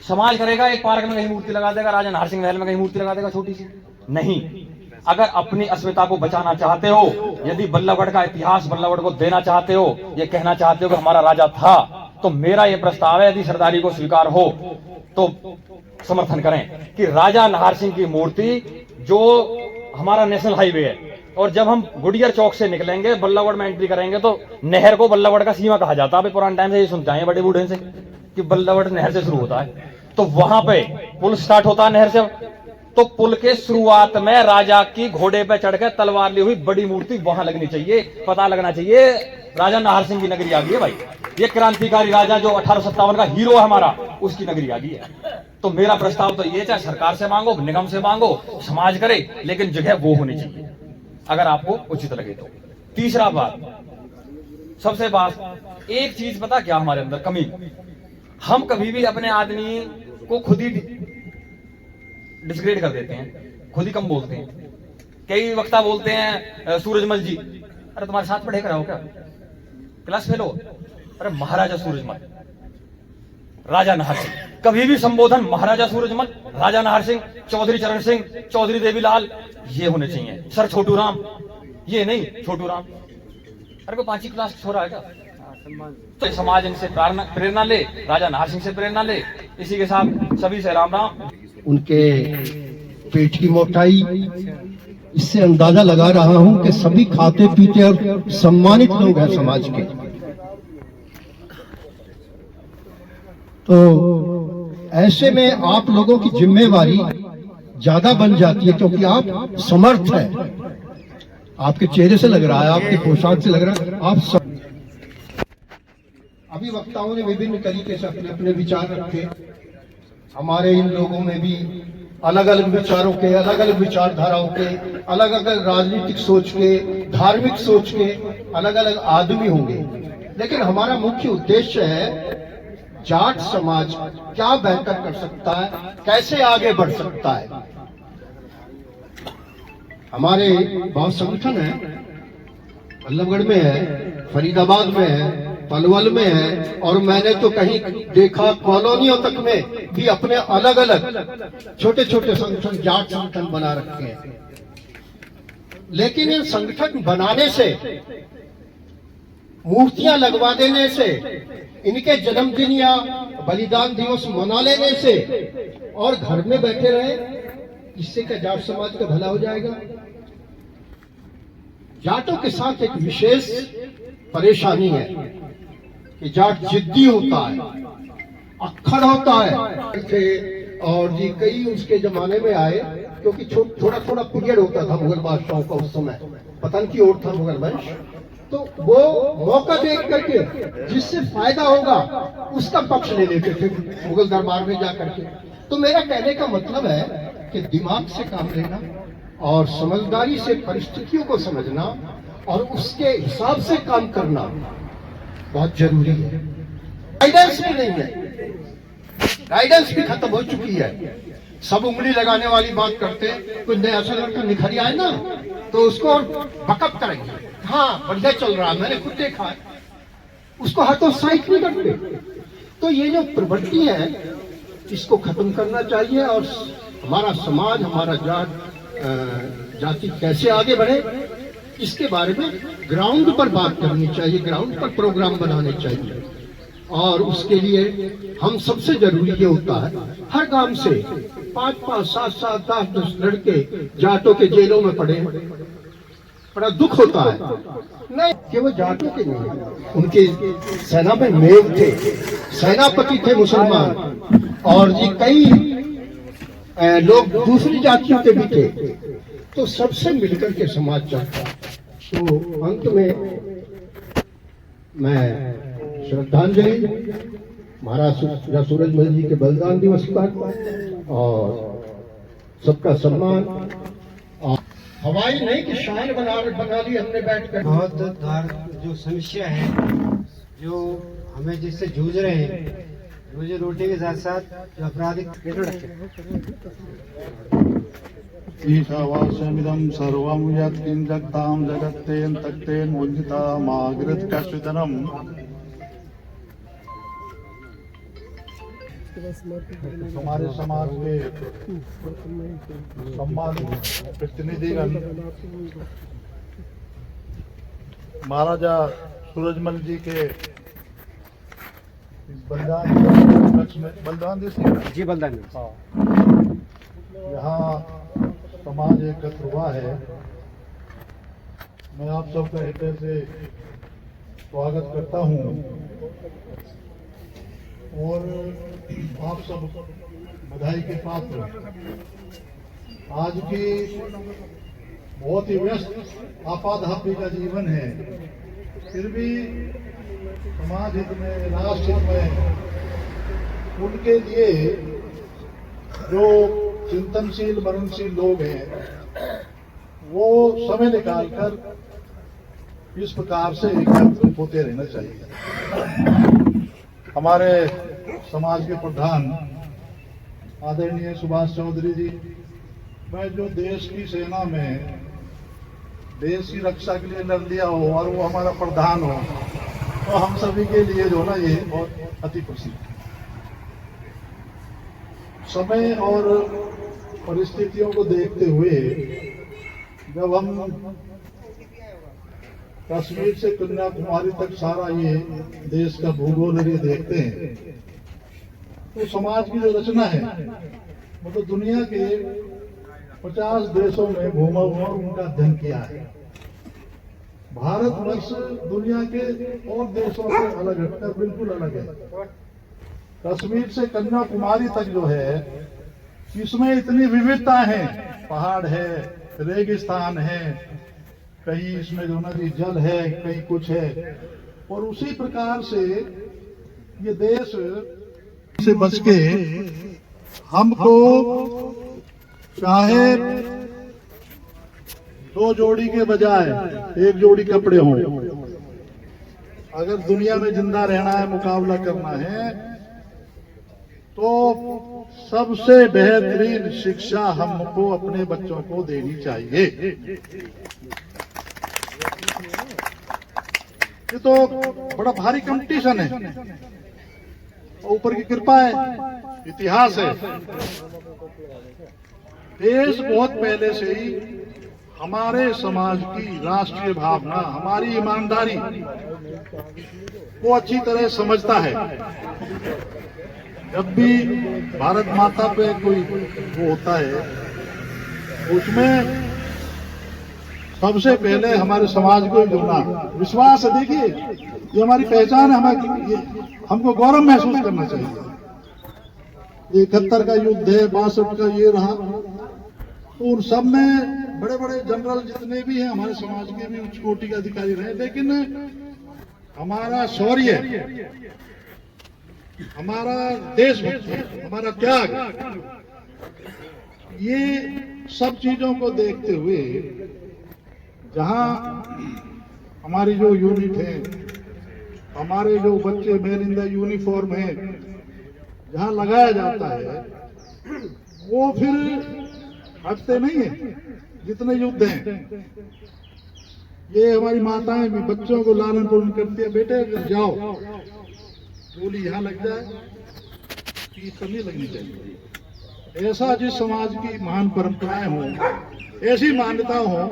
समाज करेगा एक पार्क में कहीं मूर्ति लगा देगा, राजा नाहर सिंह महल में कहीं मूर्ति लगा देगा छोटी सी? नहीं। अगर अपनी अस्मिता को बचाना चाहते हो, यदि बल्लभगढ़ का इतिहास बल्लभगढ़ को देना चाहते हो, ये कहना चाहते हो कि हमारा राजा था, तो मेरा यह प्रस्ताव है, यदि सरदारी को स्वीकार हो तो समर्थन करें कि राजा नाहर सिंह की मूर्ति, जो हमारा नेशनल हाईवे है, और जब हम गुडियर चौक से निकलेंगे, बल्लभगढ़ में एंट्री करेंगे, तो नहर को बल्लभगढ़ का सीमा कहा जाता है। अभी पुराने टाइम से ये सुनते हैं बड़े बूढ़े से कि बल्लभगढ़ नहर से शुरू होता है, तो वहां पे पुल स्टार्ट होता है नहर से। तो पुल के शुरुआत में राजा की घोड़े पे चढ़कर तलवार ली हुई बड़ी मूर्ति वहां लगनी चाहिए। पता लगना चाहिए राजा नाहर सिंह की नगरी आ गई है भाई, ये क्रांतिकारी राजा जो 1857 का हीरो है हमारा, उसकी नगरी आ गई है। तो मेरा प्रस्ताव तो ये, चाहे सरकार से मांगो, निगम से मांगो, समाज करे, लेकिन जगह वो होनी चाहिए अगर आपको उचित लगे तो। तीसरा बात, सबसे बात एक चीज पता क्या हमारे अंदर कमी, हम कभी भी अपने आदमी को खुद ही डिस्ग्रेड कर देते हैं, खुद ही कम बोलते हैं। कई वक्ता बोलते हैं सूरजमल जी, अरे तुम्हारे साथ पढ़े कराओ क्या, क्लास फेल हो, अरे महाराजा सूरजमल, राजा नाहर सिंह, कभी भी संबोधन महाराजा सूरजमल, राजा नाहर सिंह, चौधरी चरण सिंह, चौधरी देवीलाल, ये होने चाहिए। सर छोटू राम, ये नहीं छोटू राम, अरे को 5वीं क्लास छोड़ा है क्या। तो समाज इनसे प्रेरणा ले, राजा नाहर सिंह से प्रेरणा ले। इसी के साथ सभी से राम राम। उनके पेट की मोटाई, इससे अंदाजा लगा रहा हूं कि सभी खाते पीते और सम्मानित लोग हैं समाज के। तो ऐसे में आप लोगों की जिम्मेवारी ज्यादा बन जाती है, क्योंकि आप समर्थ हैं। आपके चेहरे से लग रहा है, आपके पोशाक से लग रहा है आप अभी वक्ताओं ने विभिन्न तरीके से अपने अपने विचार रखे। हमारे इन लोगों में भी अलग अलग विचारों के, अलग अलग विचारधाराओं के, अलग अलग राजनीतिक सोच के, धार्मिक सोच के अलग अलग आदमी होंगे, लेकिन हमारा मुख्य उद्देश्य है जाट समाज क्या बेहतर कर सकता है, कैसे आगे बढ़ सकता है। हमारे बहुत संगठन है, बल्लभगढ़ में है, फरीदाबाद में है, पलवल में है, और मैंने तो कहीं देखा कॉलोनियों तक में भी अपने अलग अलग छोटे छोटे संगठन, जाट संगठन बना रखे हैं। लेकिन इन संगठन बनाने से, मूर्तियां लगवा देने से, इनके जन्मदिन या बलिदान दिवस मना लेने से और घर में बैठे रहे, इससे क्या जाट समाज का भला हो जाएगा। जाटों के साथ एक विशेष परेशानी है कि जाट जिद्दी होता है, अक्खड़ होता है। और जी कई उसके जमाने में आए, क्योंकि थोड़ा थोड़ा पीरियड होता था मुगल बादशाहों का उस समय, पतन की ओर था मुगल वंश, तो वो मौका देख करके जिससे फायदा होगा उसका पक्ष ले लेते थे मुगल दरबार में जाकर के। तो मेरा कहने का मतलब है कि दिमाग से काम लेना और समझदारी से परिस्थितियों को समझना और उसके हिसाब से काम करना बहुत जरूरी है। गाइडेंस भी नहीं है, गाइडेंस भी खत्म हो चुकी है। सब उंगली लगाने वाली बात करते, कोई नया सा लड़का निखर आए ना तो उसको बकअप करेंगे, हाँ बढ़िया चल रहा है, मैंने खुद देखा है, उसको हतोत्साहित नहीं करते। तो ये जो प्रवृत्ति है इसको खत्म करना चाहिए, और हमारा समाज, हमारा जाति कैसे आगे बढ़े इसके बारे में ग्राउंड पर बात करनी चाहिए, ग्राउंड पर प्रोग्राम बनाने चाहिए। और उसके लिए हम सबसे जरूरी ये होता है, हर गांव से 5-5, 7-7, 10-10 लड़के जाटों के जेलों में पड़े, बड़ा दुख होता है। नहीं कि वो जाटों के नहीं, उनके सेना में मेव थे, सेनापति थे मुसलमान, और जी कई लोग दूसरी जातियों के भी थे, तो सबसे मिलकर के समाज चलता। तो अंत में मैं श्रद्धांजलि महाराज सूरजमल जी के बलिदान दिवस पर और सबका सम्मान, और हवाई नहीं कि शायर बना ली हमने बैठकर। बहुत जो समस्या है, जो हमें जिससे जूझ रहे हैं, मुझे रोटी के साथ साथ जो आपराधिक ईशावास्यमिदं सर्वं यत्किं जगतां जगत्तेन तत्तेन मुञ्जितामागृत कश्चिदनम्। हमारे समाज के सम्मानित प्रतिनिधिगण महाराजा सूरजमल जी के बलदान जी बलदान हाँ यहाँ समाज एकत्र हुआ है। मैं आप सबका हृदय से स्वागत करता हूँ और आप सब बधाई के पात्र। आज की बहुत ही व्यस्त आपाधापी का जीवन है, फिर भी समाज हित में, राष्ट्र हित में उनके लिए जो चिंतनशील मननशील लोग हैं वो समय निकालकर इस प्रकार से एकत्र होते रहना चाहिए। हमारे समाज के प्रधान आदरणीय सुभाष चौधरी जी, मैं जो देश की सेना में देश की रक्षा के लिए लड़ लिया हो और वो हमारा प्रधान हो, तो हम सभी के लिए जो ना ये बहुत अति खुशी है। समय और परिस्थितियों को देखते हुए जब हम कश्मीर से कन्याकुमारी तक सारा ये देश का भूगोल ये देखते हैं, तो समाज की जो रचना है वो तो दुनिया के 50 देशों में घूमा हुआ उनका अध्ययन किया है। भारतवर्ष दुनिया के और देशों से अलग हटकर बिल्कुल अलग है। कश्मीर से कन्याकुमारी तक जो है इसमें इतनी विविधता है, पहाड़ है, रेगिस्तान है, कहीं इसमें जो नदी जल है, कहीं कुछ है, और उसी प्रकार से ये देश से बच के हमको चाहे 2 जोड़ी के बजाय 1 जोड़ी कपड़े हों, अगर दुनिया में जिंदा रहना है, मुकाबला करना है, तो सबसे बेहतरीन शिक्षा हमको अपने बच्चों को देनी चाहिए। ये तो बड़ा भारी कंपटीशन है, ऊपर की कृपा है, इतिहास है। देश बहुत पहले से ही हमारे समाज की राष्ट्रीय भावना, हमारी ईमानदारी को अच्छी तरह समझता है। जब भी भारत माता पे कोई वो होता है, उसमें सबसे पहले हमारे समाज को जुड़ना, विश्वास है। देखिए, ये हमारी पहचान है, हमको गौरव महसूस करना चाहिए। 71 का युद्ध है, 62 का ये रहा, तो उन सब में बड़े बड़े जनरल जितने भी हैं हमारे समाज के भी उच्च कोटि के अधिकारी रहे, लेकिन हमारा शौर्य, हमारा देशभक्ति, हमारा त्याग, ये सब चीजों को देखते हुए जहां हमारी जो यूनिट है, हमारे जो बच्चे मेन इन द यूनिफॉर्म है, जहां लगाया जाता है, वो फिर हटते नहीं है। जितने युद्ध हैं, ये हमारी माताएं भी बच्चों को लालन पालन करती है, बेटे जाओ, गोली यहाँ लग जाए, ये कमी लगनी चाहिए। ऐसा जिस समाज की महान परंपराएं हों, ऐसी मान्यता हो,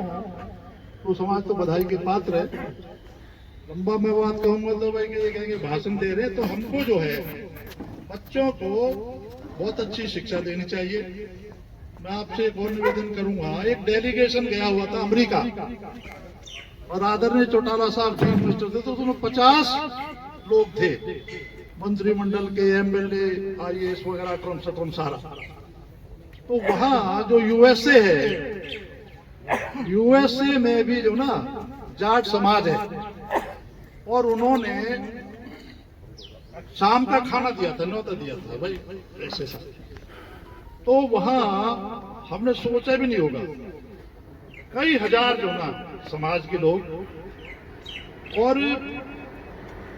तो समाज तो बधाई के पात्र है। लंबा मैं बात कहूंगा तो भाई ये कहेंगे भाषण दे रहे, तो हमको जो है बच्चों को बहुत अच्छी शिक्षा देनी चाहिए। मैं आपसे एक और निवेदन करूंगा। एक डेलीगेशन गया हुआ था अमेरिका, और आदरणीय चौटाला साहब चीफ मिनिस्टर थे, तो उसमें 50 लोग थे, मंत्रिमंडल के, एमएलए, IAS वगैरह, ट्रम्प सारा। तो वहां जो यूएसए है, यूएसए में भी जो ना जाट समाज है, और उन्होंने शाम का खाना दिया था, न्योता दिया था भाई ऐसे सब। तो वहां हमने सोचा भी नहीं होगा, कई हजार जो ना समाज के लोग, और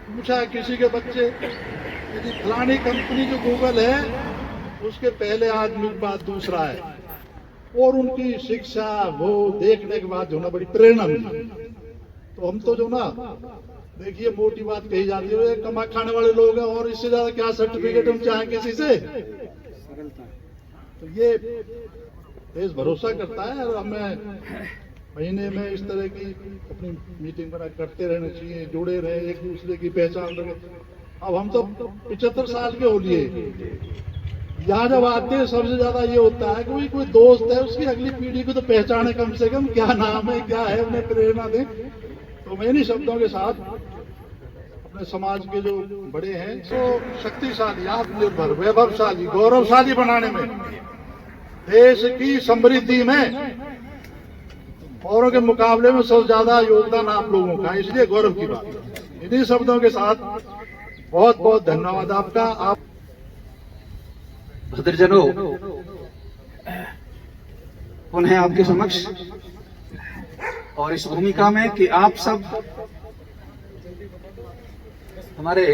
पूछा किसी के बच्चे, यदि फलानी कंपनी जो गूगल है उसके पहले आदमी के बाद दूसरा है, और उनकी शिक्षा वो देखने के बाद जो ना बड़ी प्रेरणा मिली। तो हम तो जो ना देखिए, मोटी बात कही जाती है, कमा खाने वाले लोग हैं, और इससे ज्यादा क्या सर्टिफिकेट हम चाहें किसी से। तो ये देश भरोसा करता है, और हमें महीने में इस तरह की अपनी मीटिंग बना करते रहना चाहिए, जुड़े रहे, एक दूसरे की पहचान रहे। अब हम तो 75 साल के हो लिए। यहाँ जब आते हैं सबसे ज्यादा ये होता है कि कोई दोस्त है, उसकी अगली पीढ़ी को तो पहचाने कम से कम, क्या नाम है, क्या है, उन्हें प्रेरणा दे। तो मैं इन्हीं शब्दों के साथ अपने समाज के जो बड़े हैं तो शक्तिशाली, आत्मनिर्भर, वैभवशाली, गौरवशाली बनाने में, देश की समृद्धि में औरों के मुकाबले में सबसे ज्यादा योगदान आप लोगों का, इसलिए गौरव की बात है। इन्हीं शब्दों के साथ बहुत बहुत धन्यवाद आपका। आप भद्रजनों, पुनः आपके समक्ष और इस भूमिका में कि आप सब हमारे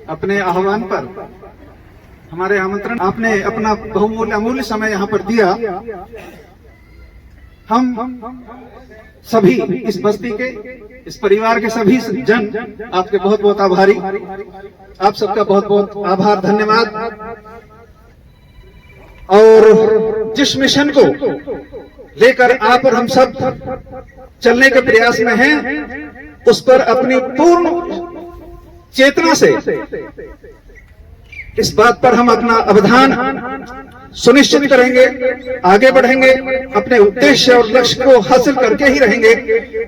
अपने आह्वान पर, हमारे आमंत्रण, आपने अपना बहुमूल्य अमूल्य समय यहाँ पर दिया। हम सभी इस बस्ती के, इस परिवार के सभी जन आपके बहुत बहुत आभारी। आप सबका बहुत बहुत आभार, धन्यवाद। और जिस मिशन को लेकर आप और हम सब चलने के प्रयास में हैं, उस पर अपनी पूर्ण चेतना से इस बात पर हम अपना अवधान सुनिश्चित करेंगे, आगे बढ़ेंगे, अपने उद्देश्य और लक्ष्य को हासिल करके ही रहेंगे।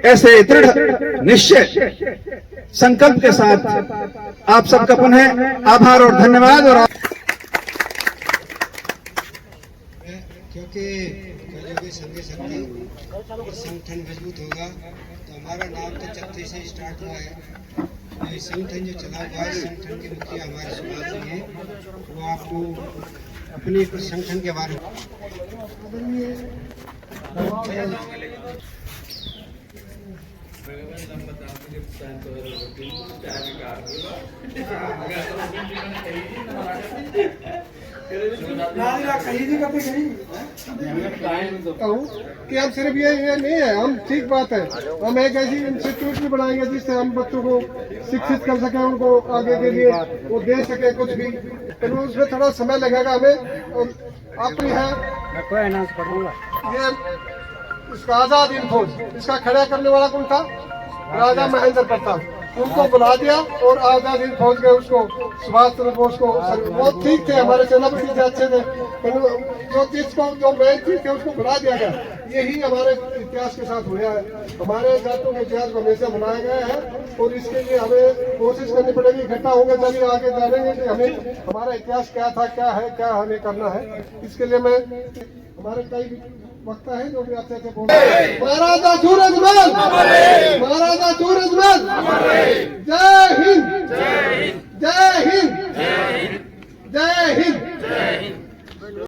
ऐसे दृढ़ निश्चय संकल्प के साथ आप सबका पुनः आभार और धन्यवाद। और क्योंकि कलयुगी संगे शक्ति संगठन मजबूत होगा, तो हमारा नाम तो चत्थे से स्टार्ट हुआ है। ये संगठन जो चला हुआ है, संगठन के मुखिया हमारे समाज जी हैं, वो आपको अपने संगठन के बारे कि हम सिर्फ ये नहीं है, हम ठीक बात है, हम एक ऐसी इंस्टीट्यूट भी बनाएंगे जिससे हम बच्चों को शिक्षित कर सके, उनको आगे के लिए वो दे सके कुछ भी। तो उसमें थोड़ा समय लगेगा हमें। और आप ही है, ये इसका आजाद हिंद फौज, इसका खड़ा करने वाला कौन था? राजा महेंद्र प्रताप। उनको बुला दिया और आजाद हिंद फौज गए, उसको सुभाष चंद्र बोस को, वो ठीक थे, हमारे सेनापति थे, अच्छे थे, जो चीज को, जो मेन चीज थे उसको बुला दिया गया। यही हमारे इतिहास के साथ हुआ है। हमारे जातों के इतिहास को हमेशा बनाया गया है और इसके लिए हमें कोशिश करनी पड़ेगी। इकट्ठा होकर चलिए आगे जानेंगे कि हमें हमारा इतिहास क्या था, क्या है, क्या हमें करना है। इसके लिए मैं, हमारे कई वक्ता है जो भी अच्छे से बोल रहे हैं। महाराजा सूरजमल, महाराजा सूरजमल, जय हिंद, जय हिंद, जय हिंद।